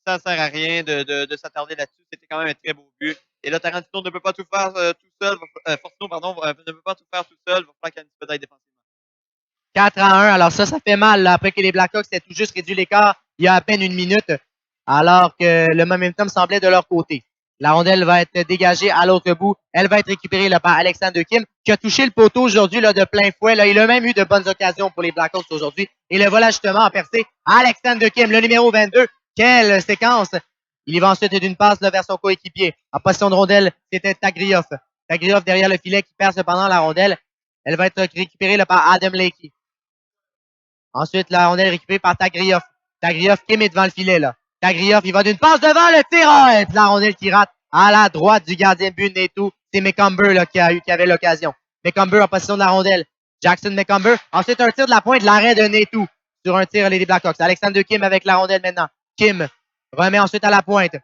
Speaker 1: Ça ne sert à rien de s'attarder là-dessus. C'était quand même un très beau but. Et là, Tarantino ne peut pas tout faire tout seul. Fortino, pardon, ne peut pas tout faire tout seul. Il va falloir qu'il y ait un petit peu d'aide défensivement.
Speaker 2: 4-1. Alors ça fait mal là, après que les Blackhawks aient tout juste réduit l'écart il y a à peine une minute, alors que le momentum semblait de leur côté. La rondelle va être dégagée à l'autre bout. Elle va être récupérée là, par Alexander Kim, qui a touché le poteau aujourd'hui là, de plein fouet. Là. Il a même eu de bonnes occasions pour les Blackhawks aujourd'hui. Et le voilà justement en percé. Alexander Kim, le numéro 22. Quelle séquence! Il y va ensuite d'une passe là, vers son coéquipier. En position de rondelle, c'était Tagrioff. Tagrioff derrière le filet qui perd cependant la rondelle. Elle va être récupérée là, par Adam Leakey. Ensuite, la rondelle est récupérée par Tagrioff. Tagrioff, Kim est devant le filet, là. Tagrioff, il va d'une passe devant le tir. Et la rondelle qui rate à la droite du gardien de but Neto. C'est McCumber, là, qui avait l'occasion. McCumber en position de la rondelle. Jackson McCumber. Ensuite, un tir de la pointe, l'arrêt de Neto sur un tir des Blackhawks. Alexander Kim avec la rondelle maintenant. Kim remet ensuite à la pointe.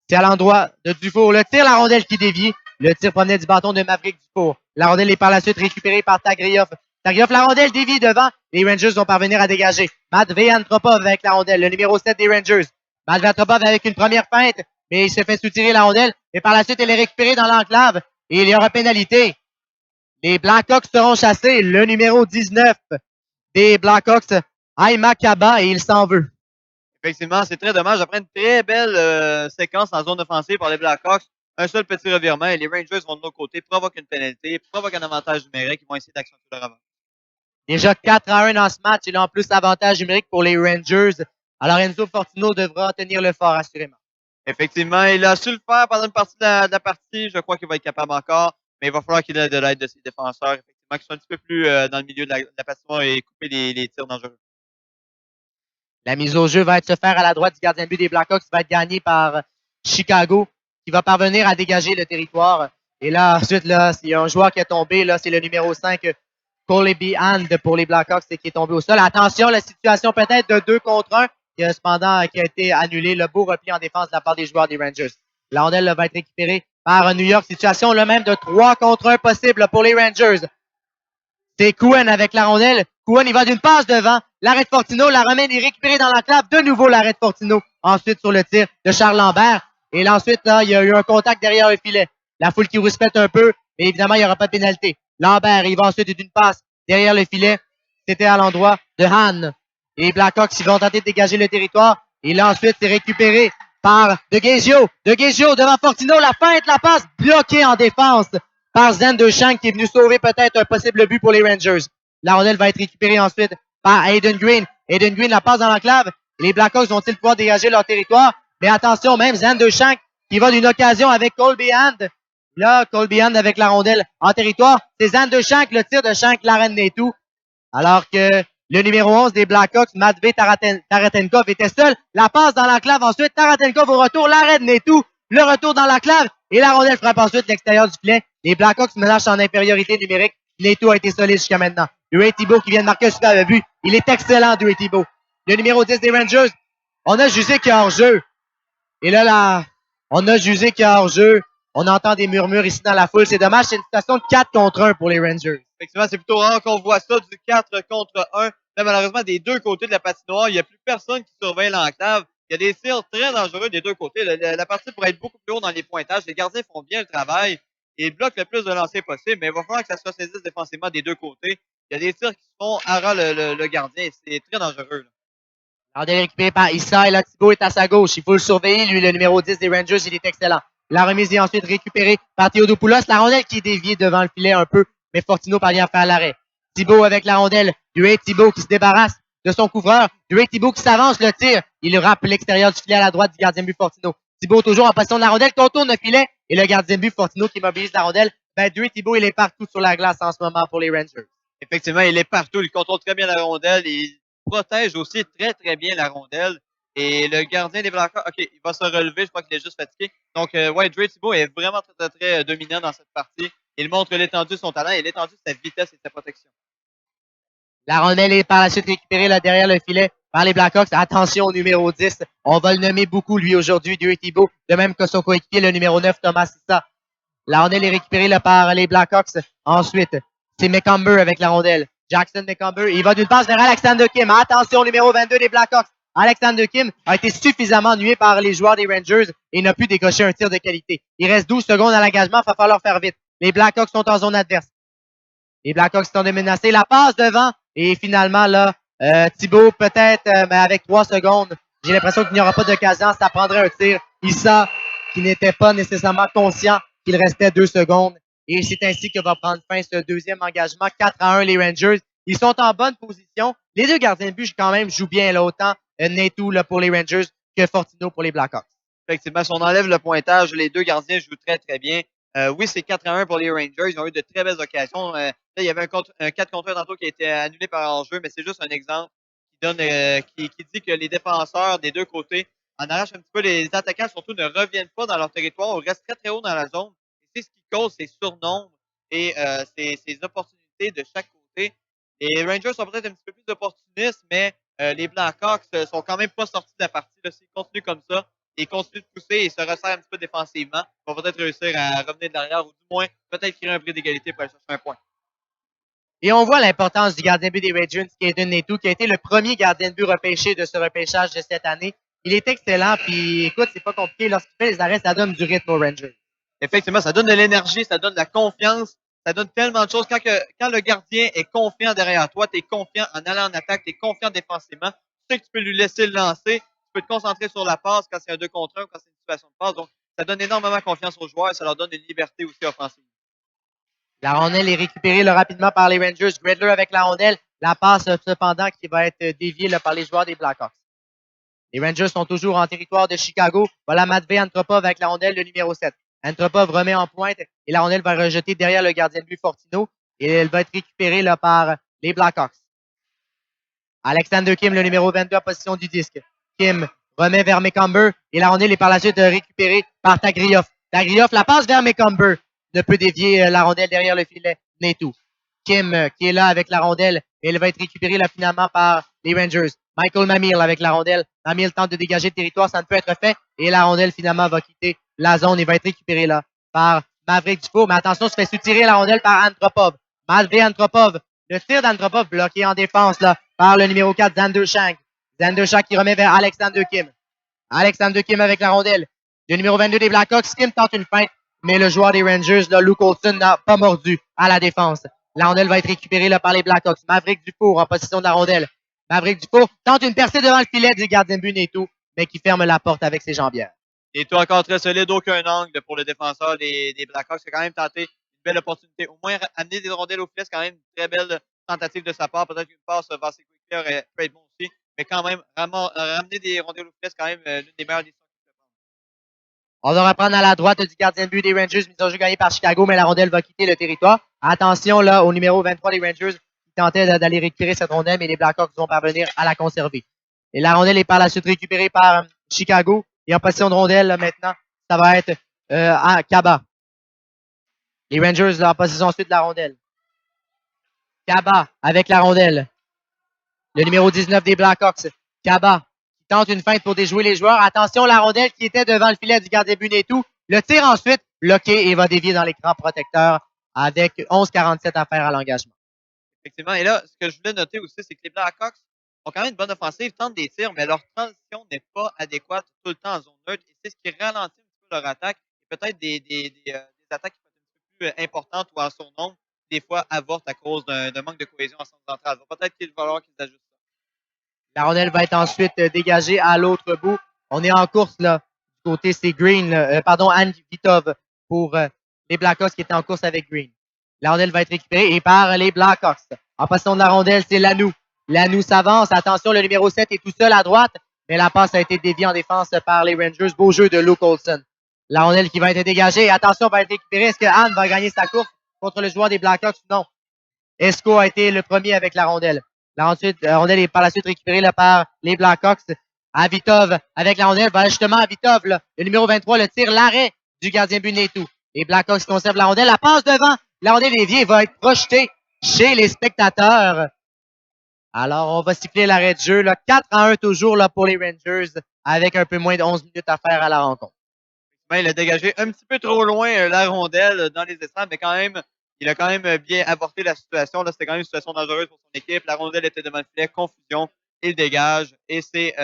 Speaker 2: C'est à l'endroit de Dufour. Le tir, la rondelle qui dévie. Le tir provenait du bâton de Maverick Dufour. La rondelle est par la suite récupérée par Tagrioff. Tagrioff, la rondelle dévie devant. Les Rangers vont parvenir à dégager. Matvey Antropov avec la rondelle, le numéro 7 des Rangers. Matvey Antropov avec une première feinte, mais il se fait soutirer la rondelle. Et par la suite, elle est récupérée dans l'enclave. Et il y aura pénalité. Les Blackhawks seront chassés. Le numéro 19 des Blackhawks, Aima Kaba, et il s'en veut.
Speaker 1: Effectivement, c'est très dommage. Après une très belle séquence en zone offensive par les Blackhawks, un seul petit revirement et les Rangers vont de l'autre côté, provoquent une pénalité, provoquent un avantage numérique. Ils vont essayer d'accentuer leur avantage.
Speaker 2: Déjà 4-1 dans ce match. Et là, en plus, avantage numérique pour les Rangers. Alors, Enzo Fortino devra tenir le fort, assurément.
Speaker 1: Effectivement, il a su le faire pendant une partie de la partie. Je crois qu'il va être capable encore, mais il va falloir qu'il ait de l'aide de ses défenseurs, effectivement, qui sont un petit peu plus dans le milieu de la patinoire et couper les tirs dangereux.
Speaker 2: La mise au jeu va être se faire à la droite du gardien de but des Blackhawks, qui va être gagné par Chicago, qui va parvenir à dégager le territoire. Et là, ensuite, là, il y a un joueur qui est tombé. Là, c'est le numéro 5, Colby Hand pour les Blackhawks, qui est tombé au sol. Attention, la situation peut-être de 2 contre 1, qui a cependant qui a été annulée. Le beau repli en défense de la part des joueurs des Rangers. La rondelle va être récupérée par New York. Situation là même de 3 contre 1 possible pour les Rangers. C'est Cohen avec la rondelle. Cohen, il va d'une passe devant. L'arrêt de Fortino, la remet et récupérée dans l'enclave. De nouveau, l'arrêt de Fortino. Ensuite, sur le tir de Charles Lambert. Et là, ensuite, là, il y a eu un contact derrière le filet. La foule qui respecte un peu, mais évidemment, il n'y aura pas de pénalité. Lambert, il va ensuite d'une passe derrière le filet. C'était à l'endroit de Hahn. Et les Blackhawks, ils vont tenter de dégager le territoire. Et là, ensuite, c'est récupéré par De Gagio. De Gagio devant Fortino. La feinte, la passe bloquée en défense par Zen Deschamps qui est venu sauver peut-être un possible but pour les Rangers. La rondelle va être récupérée ensuite par Aiden Green. Aiden Green la passe dans l'enclave. Les Blackhawks vont-ils pouvoir dégager leur territoire? Mais attention, même Zen Deschamps qui va d'une occasion avec Colby Hand. Là, Colby Hand avec la rondelle en territoire. C'est Zen Deschamps, le tir de Shank Laren Netou. Alors que le numéro 11 des Blackhawks, Matvey Taratenkov, était seul. La passe dans l'enclave ensuite. Taratenkov au retour. L'arrêt de Netou. Le retour dans l'enclave. Et la rondelle frappe ensuite l'extérieur du filet. Les Blackhawks menacent en infériorité numérique. Netou a été solide jusqu'à maintenant. Dewey Thibault qui vient de marquer un super but. Il est excellent, Dewey Thibault. Le numéro 10 des Rangers. On a jugé qu'il y a hors-jeu. Et là, on a jugé qu'il y a hors-jeu. On entend des murmures ici dans la foule. C'est dommage, c'est une situation de 4 contre 1 pour les Rangers.
Speaker 1: Effectivement, c'est plutôt rare qu'on voit ça du 4 contre 1. Là, malheureusement, des deux côtés de la patinoire, il n'y a plus personne qui surveille l'enclave. Il y a des tirs très dangereux des deux côtés. La partie pourrait être beaucoup plus haut dans les pointages. Les gardiens font bien le travail et bloquent le plus de lancers possible, mais il va falloir que ça se ressaisisse défensivement des deux côtés. Il y a des tirs qui se font à ras le gardien et c'est très dangereux. Là.
Speaker 2: La rondelle récupérée par Issa et là, Thibault est à sa gauche. Il faut le surveiller. Lui, le numéro 10 des Rangers, il est excellent. La remise est ensuite récupérée par Theodopoulos. La rondelle qui est déviée devant le filet un peu, mais Fortino parvient à faire l'arrêt. Thibault avec la rondelle. Dewey Thibault qui se débarrasse de son couvreur. Dewey Thibault qui s'avance, le tir. Il rappe l'extérieur du filet à la droite du gardien de but Fortino. Thibault toujours en position de la rondelle, contourne le filet. Et le gardien de but Fortino qui mobilise la rondelle. Ben, Dewey Thibault, il est partout sur la glace en ce moment pour les Rangers.
Speaker 1: Effectivement, il est partout. Il contrôle très bien la rondelle. Il protège aussi très, très bien la rondelle. Et le gardien des Blackhawks, OK, il va se relever. Je crois qu'il est juste fatigué. Donc, ouais, Dewey Thibault est vraiment très, très, très dominant dans cette partie. Il montre l'étendue de son talent et l'étendue de sa vitesse et de sa protection.
Speaker 2: La rondelle est par la suite récupérée là derrière le filet par les Blackhawks. Attention au numéro 10. On va le nommer beaucoup lui aujourd'hui, Dewey Thibault. De même que son coéquipier, le numéro 9, Thomas Issa. La rondelle est récupérée là par les Blackhawks. Ensuite, c'est McComber avec la rondelle. Jackson McComber. Il va d'une passe vers Alexander Kim. Attention, numéro 22 des Blackhawks. Alexander Kim a été suffisamment nué par les joueurs des Rangers et n'a pu décocher un tir de qualité. Il reste 12 secondes à l'engagement. Il va falloir faire vite. Les Blackhawks sont en zone adverse. Les Blackhawks sont menacés. La passe devant. Et finalement, là, Thibault peut-être, mais avec 3 secondes, j'ai l'impression qu'il n'y aura pas d'occasion. Ça prendrait un tir. Issa, qui n'était pas nécessairement conscient qu'il restait 2 secondes. Et c'est ainsi que va prendre fin ce deuxième engagement. 4-1 les Rangers. Ils sont en bonne position. Les deux gardiens de but, quand même, jouent bien là, autant Netou là, pour les Rangers que Fortino pour les Blackhawks.
Speaker 1: Effectivement, si on enlève le pointage, les deux gardiens jouent très, très bien. Oui, c'est 4-1 pour les Rangers. Ils ont eu de très belles occasions. Là, il y avait un 4 contre 1 tantôt qui a été annulé par hors-jeu, mais c'est juste un exemple qui donne, qui dit que les défenseurs des deux côtés en arrachent un petit peu. Les attaquants, surtout, ne reviennent pas dans leur territoire. On reste très, très haut dans la zone. Et c'est ce qui cause ces surnombres et ces opportunités de chaque côté. Les Rangers sont peut-être un petit peu plus opportunistes, mais les Blackhawks sont quand même pas sortis de la partie. S'ils continuent comme ça, et continue de pousser et se resserre un petit peu défensivement, on va peut-être réussir à revenir de l'arrière ou du moins peut-être créer un bris d'égalité pour aller chercher un point.
Speaker 2: Et on voit l'importance du gardien de but des Rangers, Caden Netou, qui a été le premier gardien de but repêché de ce repêchage de cette année. Il est excellent, puis écoute, c'est pas compliqué. Lorsqu'il fait les arrêts, ça donne du rythme aux Rangers.
Speaker 1: Effectivement, ça donne de l'énergie, ça donne de la confiance, ça donne tellement de choses. Quand le gardien est confiant derrière toi, tu es confiant en allant en attaque, tu es confiant défensivement, tu sais que tu peux lui laisser le lancer, tu peux te concentrer sur la passe quand c'est un 2 contre 1 ou quand c'est une situation de passe. Donc, ça donne énormément confiance aux joueurs et ça leur donne une liberté aussi offensive.
Speaker 2: La rondelle est récupérée là, rapidement par les Rangers. Gredler avec la rondelle. La passe, cependant, qui va être déviée là, par les joueurs des Blackhawks. Les Rangers sont toujours en territoire de Chicago. Voilà Matvei Antropov avec la rondelle, le numéro 7. Antropov remet en pointe et la rondelle va rejeter derrière le gardien de but Fortino. Et elle va être récupérée là, par les Blackhawks. Alexander Kim, le numéro 22, en position du disque. Kim remet vers Mecomber et la rondelle est par la suite récupérée par Tagrioff. Tagrioff la passe vers Mecomber. Ne peut dévier la rondelle derrière le filet. Netou. Kim qui est là avec la rondelle. Et elle va être récupérée là finalement par les Rangers. Michael Mamil avec la rondelle. Mamil tente de dégager le territoire, ça ne peut être fait. Et la rondelle finalement va quitter la zone et va être récupérée là par Maverick Dufour. Mais attention, se fait soutirer la rondelle par Antropov. Matvei Antropov. Le tir d'Antropov bloqué en défense là par le numéro 4, Xander Shank. Xander Shank qui remet vers Alexander Kim. Alexander Kim avec la rondelle. Le numéro 22 des Blackhawks. Kim tente une feinte, mais le joueur des Rangers, là, Luke Olson, n'a pas mordu à la défense. La rondelle va être récupérée là, par les Blackhawks. Maverick Dufour en position de la rondelle. Maverick Dufour tente une percée devant le filet du gardien de but Neto, mais qui ferme la porte avec ses jambières.
Speaker 1: Neto encore très solide, aucun angle pour le défenseur des Blackhawks. C'est quand même tenté une belle opportunité. Au moins, amener des rondelles au filet, c'est quand même une très belle tentative de sa part. Peut-être qu'une passe vers ses coéquipiers peut être bon aussi. Mais quand même, ramener des rondelles au filet, c'est quand même l'une des meilleures décisions qu'il peut prendre.
Speaker 2: On va reprendre à la droite du gardien de but des Rangers, mise en jeu gagnée par Chicago, mais la rondelle va quitter le territoire. Attention là au numéro 23 des Rangers qui tentait d'aller récupérer cette rondelle, mais les Blackhawks vont parvenir à la conserver. Et la rondelle est par la suite récupérée par Chicago. Et en position de rondelle, là, maintenant, ça va être à Kaba. Les Rangers là, en position ensuite de la rondelle. Kaba avec la rondelle. Le numéro 19 des Blackhawks. Kaba qui tente une feinte pour déjouer les joueurs. Attention, la rondelle qui était devant le filet du gardien but Netou. Le tir ensuite bloqué et va dévier dans l'écran protecteur avec 11,47 à faire à l'engagement.
Speaker 1: Effectivement. Et là, ce que je voulais noter aussi, c'est que les Blackhawks ont quand même une bonne offensive, tentent des tirs, mais leur transition n'est pas adéquate tout le temps en zone neutre. Et c'est ce qui ralentit un petit peu leur attaque. Et peut-être des attaques qui peuvent être un petit peu plus importantes ou en surnombre, des fois avortent à cause d'un manque de cohésion en centre central. Donc peut-être qu'il va falloir qu'ils ajustent ça.
Speaker 2: La rondelle va être ensuite dégagée à l'autre bout. On est en course là. Du côté, c'est Green, Anne Vitov pour les Blackhawks qui étaient en course avec Green. La rondelle va être récupérée et par les Blackhawks. En passant de la rondelle, c'est Lanou. Lanou s'avance. Attention, le numéro 7 est tout seul à droite, mais la passe a été déviée en défense par les Rangers. Beau jeu de Luke Olson. La rondelle qui va être dégagée. Attention, va être récupérée. Est-ce que Anne va gagner sa course contre le joueur des Blackhawks? Non. Esco a été le premier avec la rondelle. La rondelle est par la suite récupérée là, par les Blackhawks. Avitov avec la rondelle. Va justement Avitov, là, le numéro 23, le tir, l'arrêt du gardien but Netou. Les Blackhawks conservent la rondelle. La passe devant. La rondelle déviée va être projetée chez les spectateurs. Alors, on va siffler l'arrêt de jeu. Là, 4-1 toujours là, pour les Rangers avec un peu moins de 11 minutes à faire à la rencontre.
Speaker 1: Il a dégagé un petit peu trop loin la rondelle dans les estrades, mais quand même, il a quand même bien avorté la situation. Là, c'était quand même une situation dangereuse pour son équipe. La rondelle était devant le filet, confusion, il dégage. Et c'était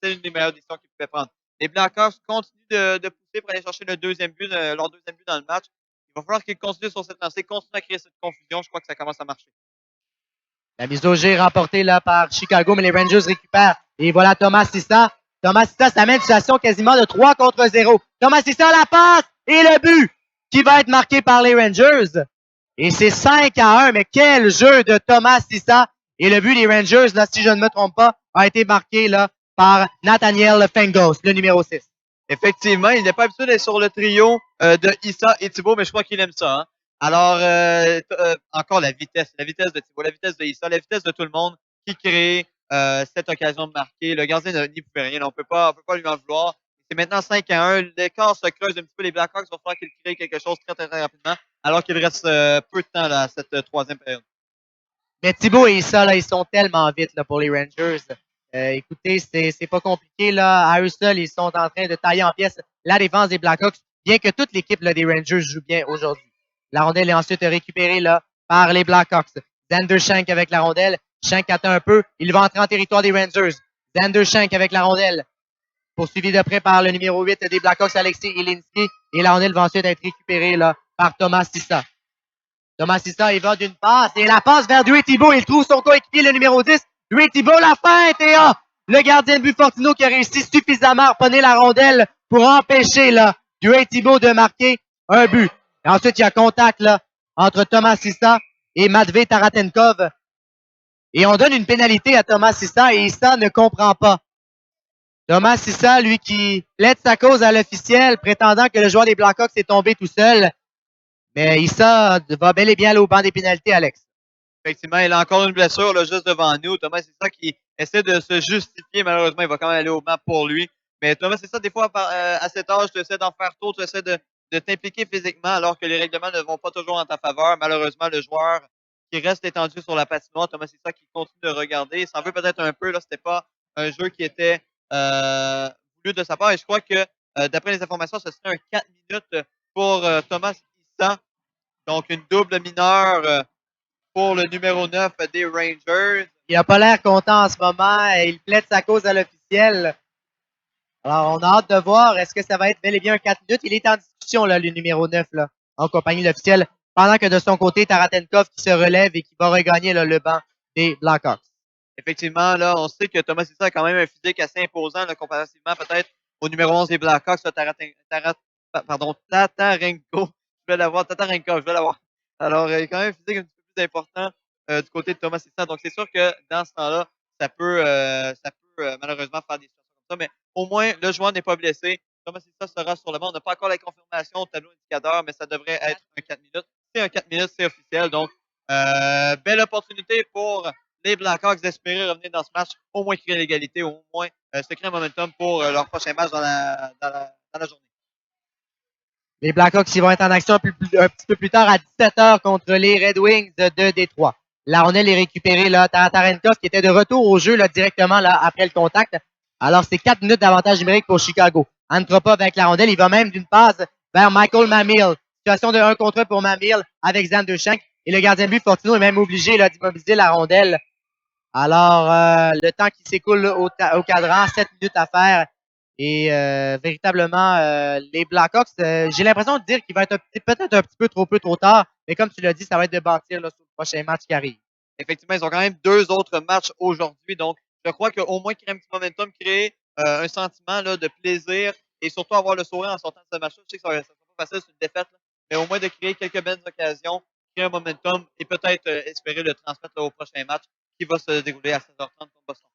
Speaker 1: une des meilleures décisions qu'il pouvait prendre. Les Blackhawks continuent de pousser pour aller chercher leur deuxième but dans le match. Il va falloir qu'ils continuent sur cette lancée, continuent à créer cette confusion. Je crois que ça commence à marcher.
Speaker 2: La mise au jeu est remportée là, par Chicago, mais les Rangers récupèrent. Et voilà Thomas Sissa. Thomas Sissa, ça mène une situation quasiment de 3 contre 0. Thomas Sissa, la passe et le but qui va être marqué par les Rangers. Et c'est 5-1, mais quel jeu de Thomas Sissa. Et le but des Rangers, là, si je ne me trompe pas, a été marqué là, par Nathaniel Fengos, le numéro 6.
Speaker 1: Effectivement, il n'est pas habitué d'être sur le trio de Issa et Thibault, mais je crois qu'il aime ça. Hein. Alors, encore la vitesse de Thibault, la vitesse de Issa, la vitesse de tout le monde qui crée cette occasion de marquer. Le gardien n'y pouvait rien, on peut pas lui en vouloir. C'est maintenant 5-1. L'écart se creuse un petit peu. Les Blackhawks, il va falloir qu'ils créent quelque chose très, très, très rapidement, alors qu'il reste peu de temps là, à cette troisième période.
Speaker 2: Mais Thibault et Issa, là, ils sont tellement vite là, pour les Rangers. Écoutez, c'est pas compliqué. Là. À eux seuls, ils sont en train de tailler en pièces la défense des Blackhawks, bien que toute l'équipe des Rangers joue bien aujourd'hui. La rondelle est ensuite récupérée là, par les Blackhawks. Xander Shank avec la rondelle. Shank attend un peu. Il va entrer en territoire des Rangers. Xander Shank avec la rondelle. poursuivi de près par le numéro 8 des Blackhawks, Alexis Ilinski. Et la rondelle va ensuite être récupérée là, par Thomas Sissa. Thomas Sissa, il va d'une passe et la passe vers Dewey Thibault. Il trouve son coéquipier, le numéro 10. Dewey Thibault, la feinte et le gardien de but Fortino qui a réussi suffisamment à harponner la rondelle pour empêcher là, Dewey Thibault de marquer un but. Et ensuite, il y a contact là, entre Thomas Sissa et Matvey Taratenkov. Et on donne une pénalité à Thomas Sissa et Issa ne comprend pas. Thomas Sissa, lui qui plaide sa cause à l'officiel, prétendant que le joueur des Blackhawks est tombé tout seul. Mais Issa va bel et bien aller au banc des pénalités, Alex.
Speaker 1: Effectivement, il a encore une blessure là, juste devant nous. Thomas, c'est ça qui essaie de se justifier. Malheureusement, il va quand même aller au banc pour lui. Mais Thomas, c'est ça, des fois, à cet âge, tu essaies d'en faire trop, tu essaies de t'impliquer physiquement alors que les règlements ne vont pas toujours en ta faveur. Malheureusement, le joueur qui reste étendu sur la patinoire, Thomas, c'est ça qui continue de regarder. Il s'en veut peut-être un peu. Là, c'était pas un jeu qui était voulu de sa part. Et je crois que, d'après les informations, ce serait un 4 minutes pour Thomas Issa. Donc, une double mineure pour le numéro 9 des Rangers.
Speaker 2: Il n'a pas l'air content en ce moment. Il plaide sa cause à l'officiel. Alors, on a hâte de voir. Est-ce que ça va être bel et bien un 4 minutes? Il est en discussion, là, le numéro 9, là, en compagnie de l'officiel. Pendant que de son côté, Taratenkov qui se relève et qui va regagner là, le banc des Blackhawks.
Speaker 1: Effectivement, là, on sait que Thomas Issa a quand même un physique assez imposant, là, comparativement peut-être au numéro 11 des Blackhawks, Tatarenko. Je vais l'avoir, Tatarenko, je vais l'avoir. Alors, il y a quand même un physique un petit peu plus important du côté de Thomas Issa. Donc, c'est sûr que dans ce temps-là, ça peut malheureusement faire des situations comme ça. Mais au moins, le joueur n'est pas blessé. Thomas Issa sera sur le banc. On n'a pas encore la confirmation au tableau indicateur, mais ça devrait être un 4 minutes. C'est un 4 minutes, c'est officiel. Donc, belle opportunité pour les Blackhawks d'espérer revenir dans ce match, au moins créer l'égalité, au moins se créer un momentum pour leur prochain match dans la journée.
Speaker 2: Les Blackhawks ils vont être en action un petit peu plus tard à 17h contre les Red Wings de Détroit. La rondelle est récupérée là, Tararenkov qui était de retour au jeu là, directement là, après le contact. Alors c'est 4 minutes d'avantage numérique pour Chicago. Antropov avec la rondelle, il va même d'une passe vers Michael Mamil. Situation de 1 contre 1 pour Mamil avec Xander Shank. Et le gardien de but Fortino est même obligé là, d'immobiliser la rondelle. Alors, le temps qui s'écoule au cadran, 7 minutes à faire. Et véritablement, les Blackhawks, j'ai l'impression de dire qu'il va être peut-être un petit peu trop tard. Mais comme tu l'as dit, ça va être de bâtir là, sur le prochain match qui arrive.
Speaker 1: Effectivement, ils ont quand même 2 autres matchs aujourd'hui. Donc, je crois qu'au moins créer un petit momentum, créer un sentiment là, de plaisir et surtout avoir le sourire en sortant de ce match-là. Je sais que ça ne sera pas facile, c'est une défaite, là, mais au moins de créer quelques belles occasions, créer un momentum et peut-être espérer le transmettre là, au prochain match qui va se dérouler à 16h30 contre Boston.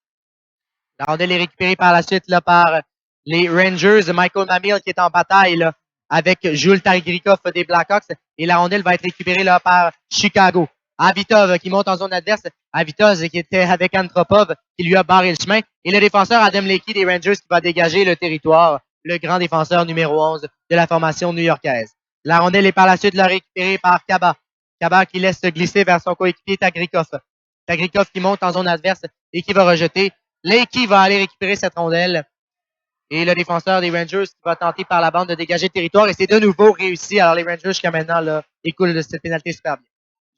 Speaker 2: La rondelle est récupérée par la suite là, par les Rangers. Michael Mamil qui est en bataille là, avec Jules Tagrikov des Blackhawks. Et la rondelle va être récupérée là, par Chicago. Avitov qui monte en zone adverse. Avitov qui était avec Antropov qui lui a barré le chemin. Et le défenseur Adam Leakey des Rangers qui va dégager le territoire. Le grand défenseur numéro 11 de la formation new-yorkaise. La rondelle est par la suite là, récupérée par Kaba. Kaba qui laisse glisser vers son coéquipier Tagrikov. Tagrikov qui monte en zone adverse et qui va rejeter. Leakey va aller récupérer cette rondelle. Et le défenseur des Rangers qui va tenter par la bande de dégager le territoire. Et c'est de nouveau réussi. Alors les Rangers jusqu'à maintenant là, écoulent de cette pénalité super bien.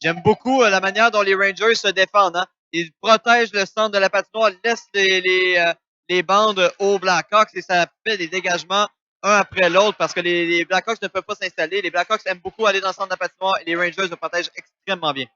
Speaker 1: J'aime beaucoup la manière dont les Rangers se défendent. Hein. Ils protègent le centre de la patinoire, laissent les bandes aux Blackhawks et ça fait des dégagements un après l'autre parce que les Blackhawks ne peuvent pas s'installer. Les Blackhawks aiment beaucoup aller dans le centre de la patinoire et les Rangers le protègent extrêmement bien.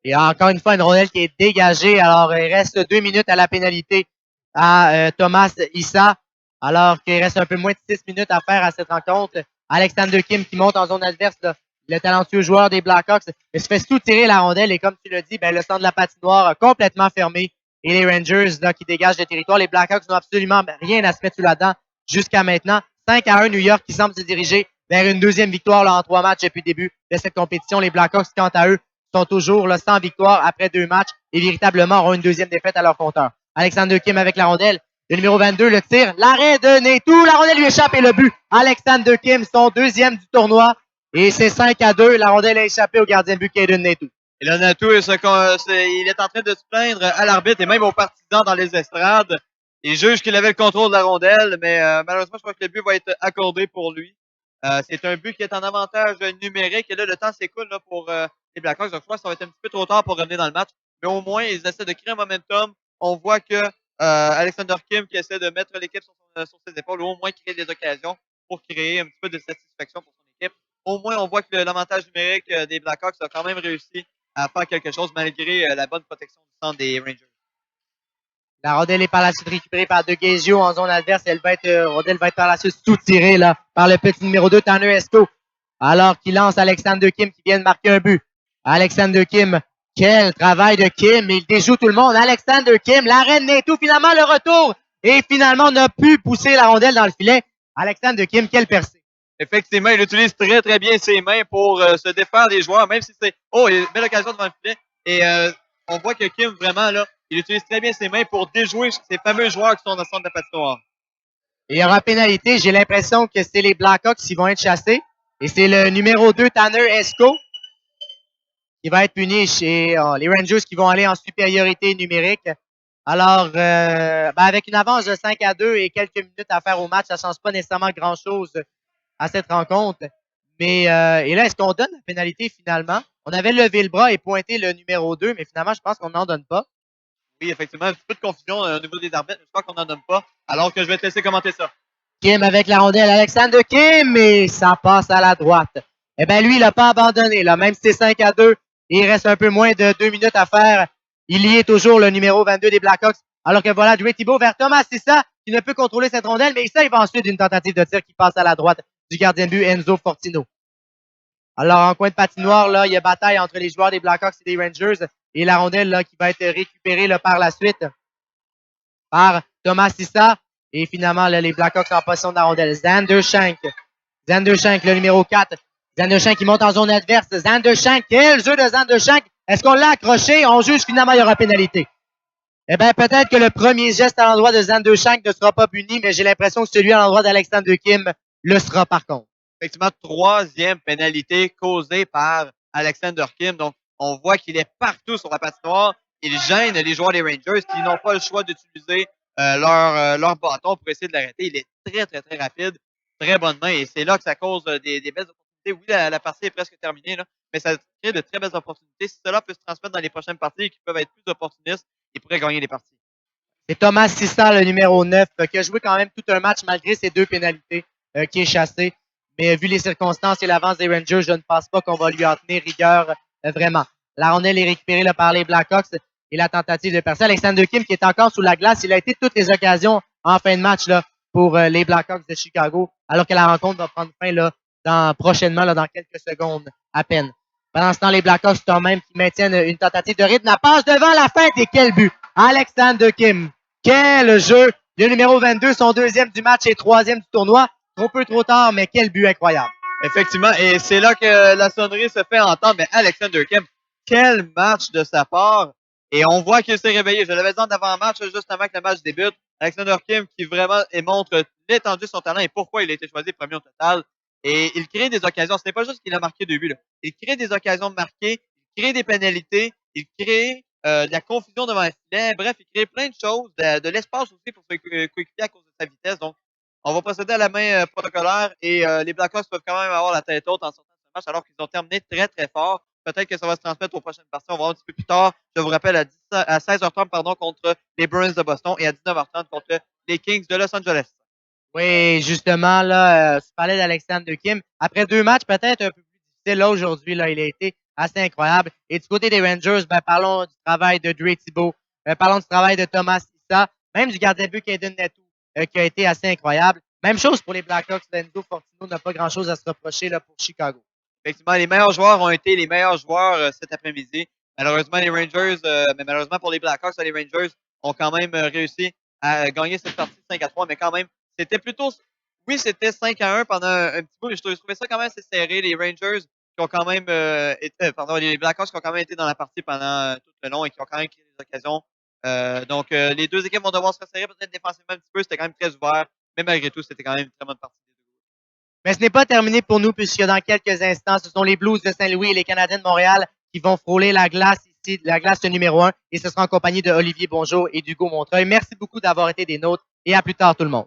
Speaker 2: Et encore une fois, une rondelle qui est dégagée. Alors, il reste 2 minutes à la pénalité à Thomas Issa. Alors qu'il reste un peu moins de 6 minutes à faire à cette rencontre. Alexander Kim qui monte en zone adverse, là, le talentueux joueur des Blackhawks, il se fait sous-tirer la rondelle. Et comme tu l'as dit, ben, le centre de la patinoire complètement fermé. Et les Rangers là, qui dégagent le territoire. Les Blackhawks n'ont absolument rien à se mettre sous la dent jusqu'à maintenant. 5-1 New York qui semble se diriger vers une deuxième victoire là, en 3 matchs depuis le début de cette compétition. Les Blackhawks, quant à eux, sont toujours là, sans victoire après 2 matchs et véritablement auront une deuxième défaite à leur compteur. Alexander Kim avec la rondelle. Le numéro 22, le tir. L'arrêt de Netou. La rondelle lui échappe et le but. Alexander Kim, son deuxième du tournoi. Et c'est 5-2. La rondelle a échappé au gardien de but Caden Netou.
Speaker 1: Et là, Netou, il est en train de se plaindre à l'arbitre et même aux partisans dans les estrades. Il juge qu'il avait le contrôle de la rondelle, mais malheureusement, je crois que le but va être accordé pour lui. C'est un but qui est en avantage numérique. Et là, le temps s'écoule là, pour les Blackhawks. Donc, je crois que ça va être un petit peu trop tard pour revenir dans le match. Mais au moins, ils essaient de créer un momentum. On voit que Alexander Kim qui essaie de mettre l'équipe sur ses épaules, ou au moins créer des occasions pour créer un petit peu de satisfaction pour son équipe. Au moins, on voit que l'avantage numérique des Blackhawks a quand même réussi à faire quelque chose malgré la bonne protection du centre des Rangers.
Speaker 2: La rondelle est par la suite récupérée par De Gazio en zone adverse. Rondelle va être par la suite sous-tirée là, par le petit numéro 2, Tanner Esco. Alors qu'il lance Alexander Kim qui vient de marquer un but. Alexander Kim, quel travail de Kim. Il déjoue tout le monde. Alexander Kim, l'arène n'est tout. Finalement, le retour. Et finalement, on a pu pousser la rondelle dans le filet. Alexander Kim, quel percée.
Speaker 1: Effectivement, il utilise très, très bien ses mains pour se défaire des joueurs, même si c'est... Oh, il met l'occasion devant le filet. Et on voit que Kim, vraiment, là, il utilise très bien ses mains pour déjouer ces fameux joueurs qui sont dans le centre de patinoire.
Speaker 2: Et il y aura pénalité. J'ai l'impression que c'est les Blackhawks qui vont être chassés. Et c'est le numéro 2, Tanner Esco, qui va être puni chez les Rangers qui vont aller en supériorité numérique. Alors, avec une avance de 5-2 et quelques minutes à faire au match, ça ne change pas nécessairement grand-chose à cette rencontre. Mais et là, est-ce qu'on donne la pénalité finalement? On avait levé le bras et pointé le numéro 2, mais finalement, je pense qu'on n'en donne pas.
Speaker 1: Oui, effectivement, un petit peu de confusion au niveau des arbitres, mais je crois qu'on n'en donne pas. Alors que je vais te laisser commenter ça.
Speaker 2: Kim avec la rondelle, Alexander Kim, et ça passe à la droite. Eh bien, lui, il n'a pas abandonné. Là. Même si c'est 5-2, il reste un peu moins de 2 minutes à faire. Il y est toujours le numéro 22 des Blackhawks. Alors que voilà, Dre Thibault vers Thomas Sissa, qui ne peut contrôler cette rondelle, mais ça, il va ensuite d'une tentative de tir qui passe à la droite du gardien de but Enzo Fortino. Alors, en coin de patinoire, là, il y a bataille entre les joueurs des Blackhawks et des Rangers. Et la rondelle là, qui va être récupérée là, par la suite par Thomas Sissa. Et finalement, là, les Blackhawks en possession de la rondelle. Zander Shank, le numéro 4. Zander Shank qui monte en zone adverse. Zander Shank, quel jeu de Zander Shank. Est-ce qu'on l'a accroché? On juge finalement, il y aura pénalité. Eh bien, peut-être que le premier geste à l'endroit de Zander Shank ne sera pas puni, mais j'ai l'impression que celui à l'endroit d'Alexander Kim le sera par contre.
Speaker 1: Effectivement, troisième pénalité causée par Alexander Kim. Donc, on voit qu'il est partout sur la patinoire. Il gêne les joueurs des Rangers qui n'ont pas le choix d'utiliser leur bâton pour essayer de l'arrêter. Il est très, très, très rapide. Très bonne main. Et c'est là que ça cause des belles opportunités. Oui, la partie est presque terminée, là, mais ça crée de très belles opportunités. Si cela peut se transmettre dans les prochaines parties et qui peuvent être plus opportunistes, ils pourraient gagner les parties.
Speaker 2: C'est Thomas Sissa, le numéro 9, qui a joué quand même tout un match malgré ses 2 pénalités, qui est chassé. Mais vu les circonstances et l'avance des Rangers, je ne pense pas qu'on va lui en tenir rigueur vraiment. La rondelle est récupérée là, par les Blackhawks et la tentative de percer. Alexander Kim qui est encore sous la glace. Il a été toutes les occasions en fin de match là, pour les Blackhawks de Chicago, alors que la rencontre va prendre fin là, prochainement, là, dans quelques secondes à peine. Pendant ce temps, les Blackhawks quand même qui maintiennent une tentative de rythme. La passe devant la fin et quel but! Alexander Kim. Quel jeu! Le numéro 22, son deuxième du match et troisième du tournoi. Trop peu, trop tard, mais quel but incroyable.
Speaker 1: Effectivement, et c'est là que la sonnerie se fait entendre. Mais Alexander Kim, quel match de sa part! Et on voit qu'il s'est réveillé. Je l'avais dit en avant-match, juste avant que le match débute. Alexander Kim qui vraiment montre l'étendue de son talent et pourquoi il a été choisi premier au total. Et il crée des occasions. Ce n'est pas juste qu'il a marqué 2 buts. Là. Il crée des occasions de marquer, il crée des pénalités, il crée de la confusion devant le filet. Bref, il crée plein de choses, de l'espace aussi pour ses coéquipiers à cause de sa vitesse. Donc, on va procéder à la main protocolaire et les Blackhawks peuvent quand même avoir la tête haute en sortant de ce match alors qu'ils ont terminé très très fort. Peut-être que ça va se transmettre aux prochaines parties. On va voir un petit peu plus tard. Je vous rappelle à 16h30 contre les Bruins de Boston et à 19h30 contre les Kings de Los Angeles.
Speaker 2: Oui, justement, là, tu parlais d'Alexander Kim. Après 2 matchs, peut-être un peu plus difficiles, là, aujourd'hui, là, il a été assez incroyable. Et du côté des Rangers, parlons du travail de Dre Thibault, parlons du travail de Thomas Sissa, même du gardien de but Caden Neto, qui a été assez incroyable. Même chose pour les Blackhawks. Enzo Fortino n'a pas grand-chose à se reprocher là, pour Chicago.
Speaker 1: Effectivement, les meilleurs joueurs ont été les meilleurs joueurs cet après-midi. Malheureusement, les Rangers, mais malheureusement pour les Blackhawks, les Rangers ont quand même réussi à gagner cette partie 5-3, mais quand même, c'était plutôt, oui, c'était 5-1 pendant un petit peu, mais je trouvais ça quand même assez serré. Les Rangers qui ont quand même les Blackhawks qui ont quand même été dans la partie pendant tout le long et qui ont quand même créé des occasions. Donc, les deux équipes vont devoir se resserrer peut-être défensivement un petit peu. C'était quand même très ouvert, mais malgré tout, c'était quand même une très bonne partie.
Speaker 2: Mais ce n'est pas terminé pour nous, puisque dans quelques instants, ce sont les Blues de Saint-Louis et les Canadiens de Montréal qui vont frôler la glace ici, la glace numéro 1, et ce sera en compagnie de Olivier Bonjour et d'Hugo Montreuil. Merci beaucoup d'avoir été des nôtres et à plus tard tout le monde.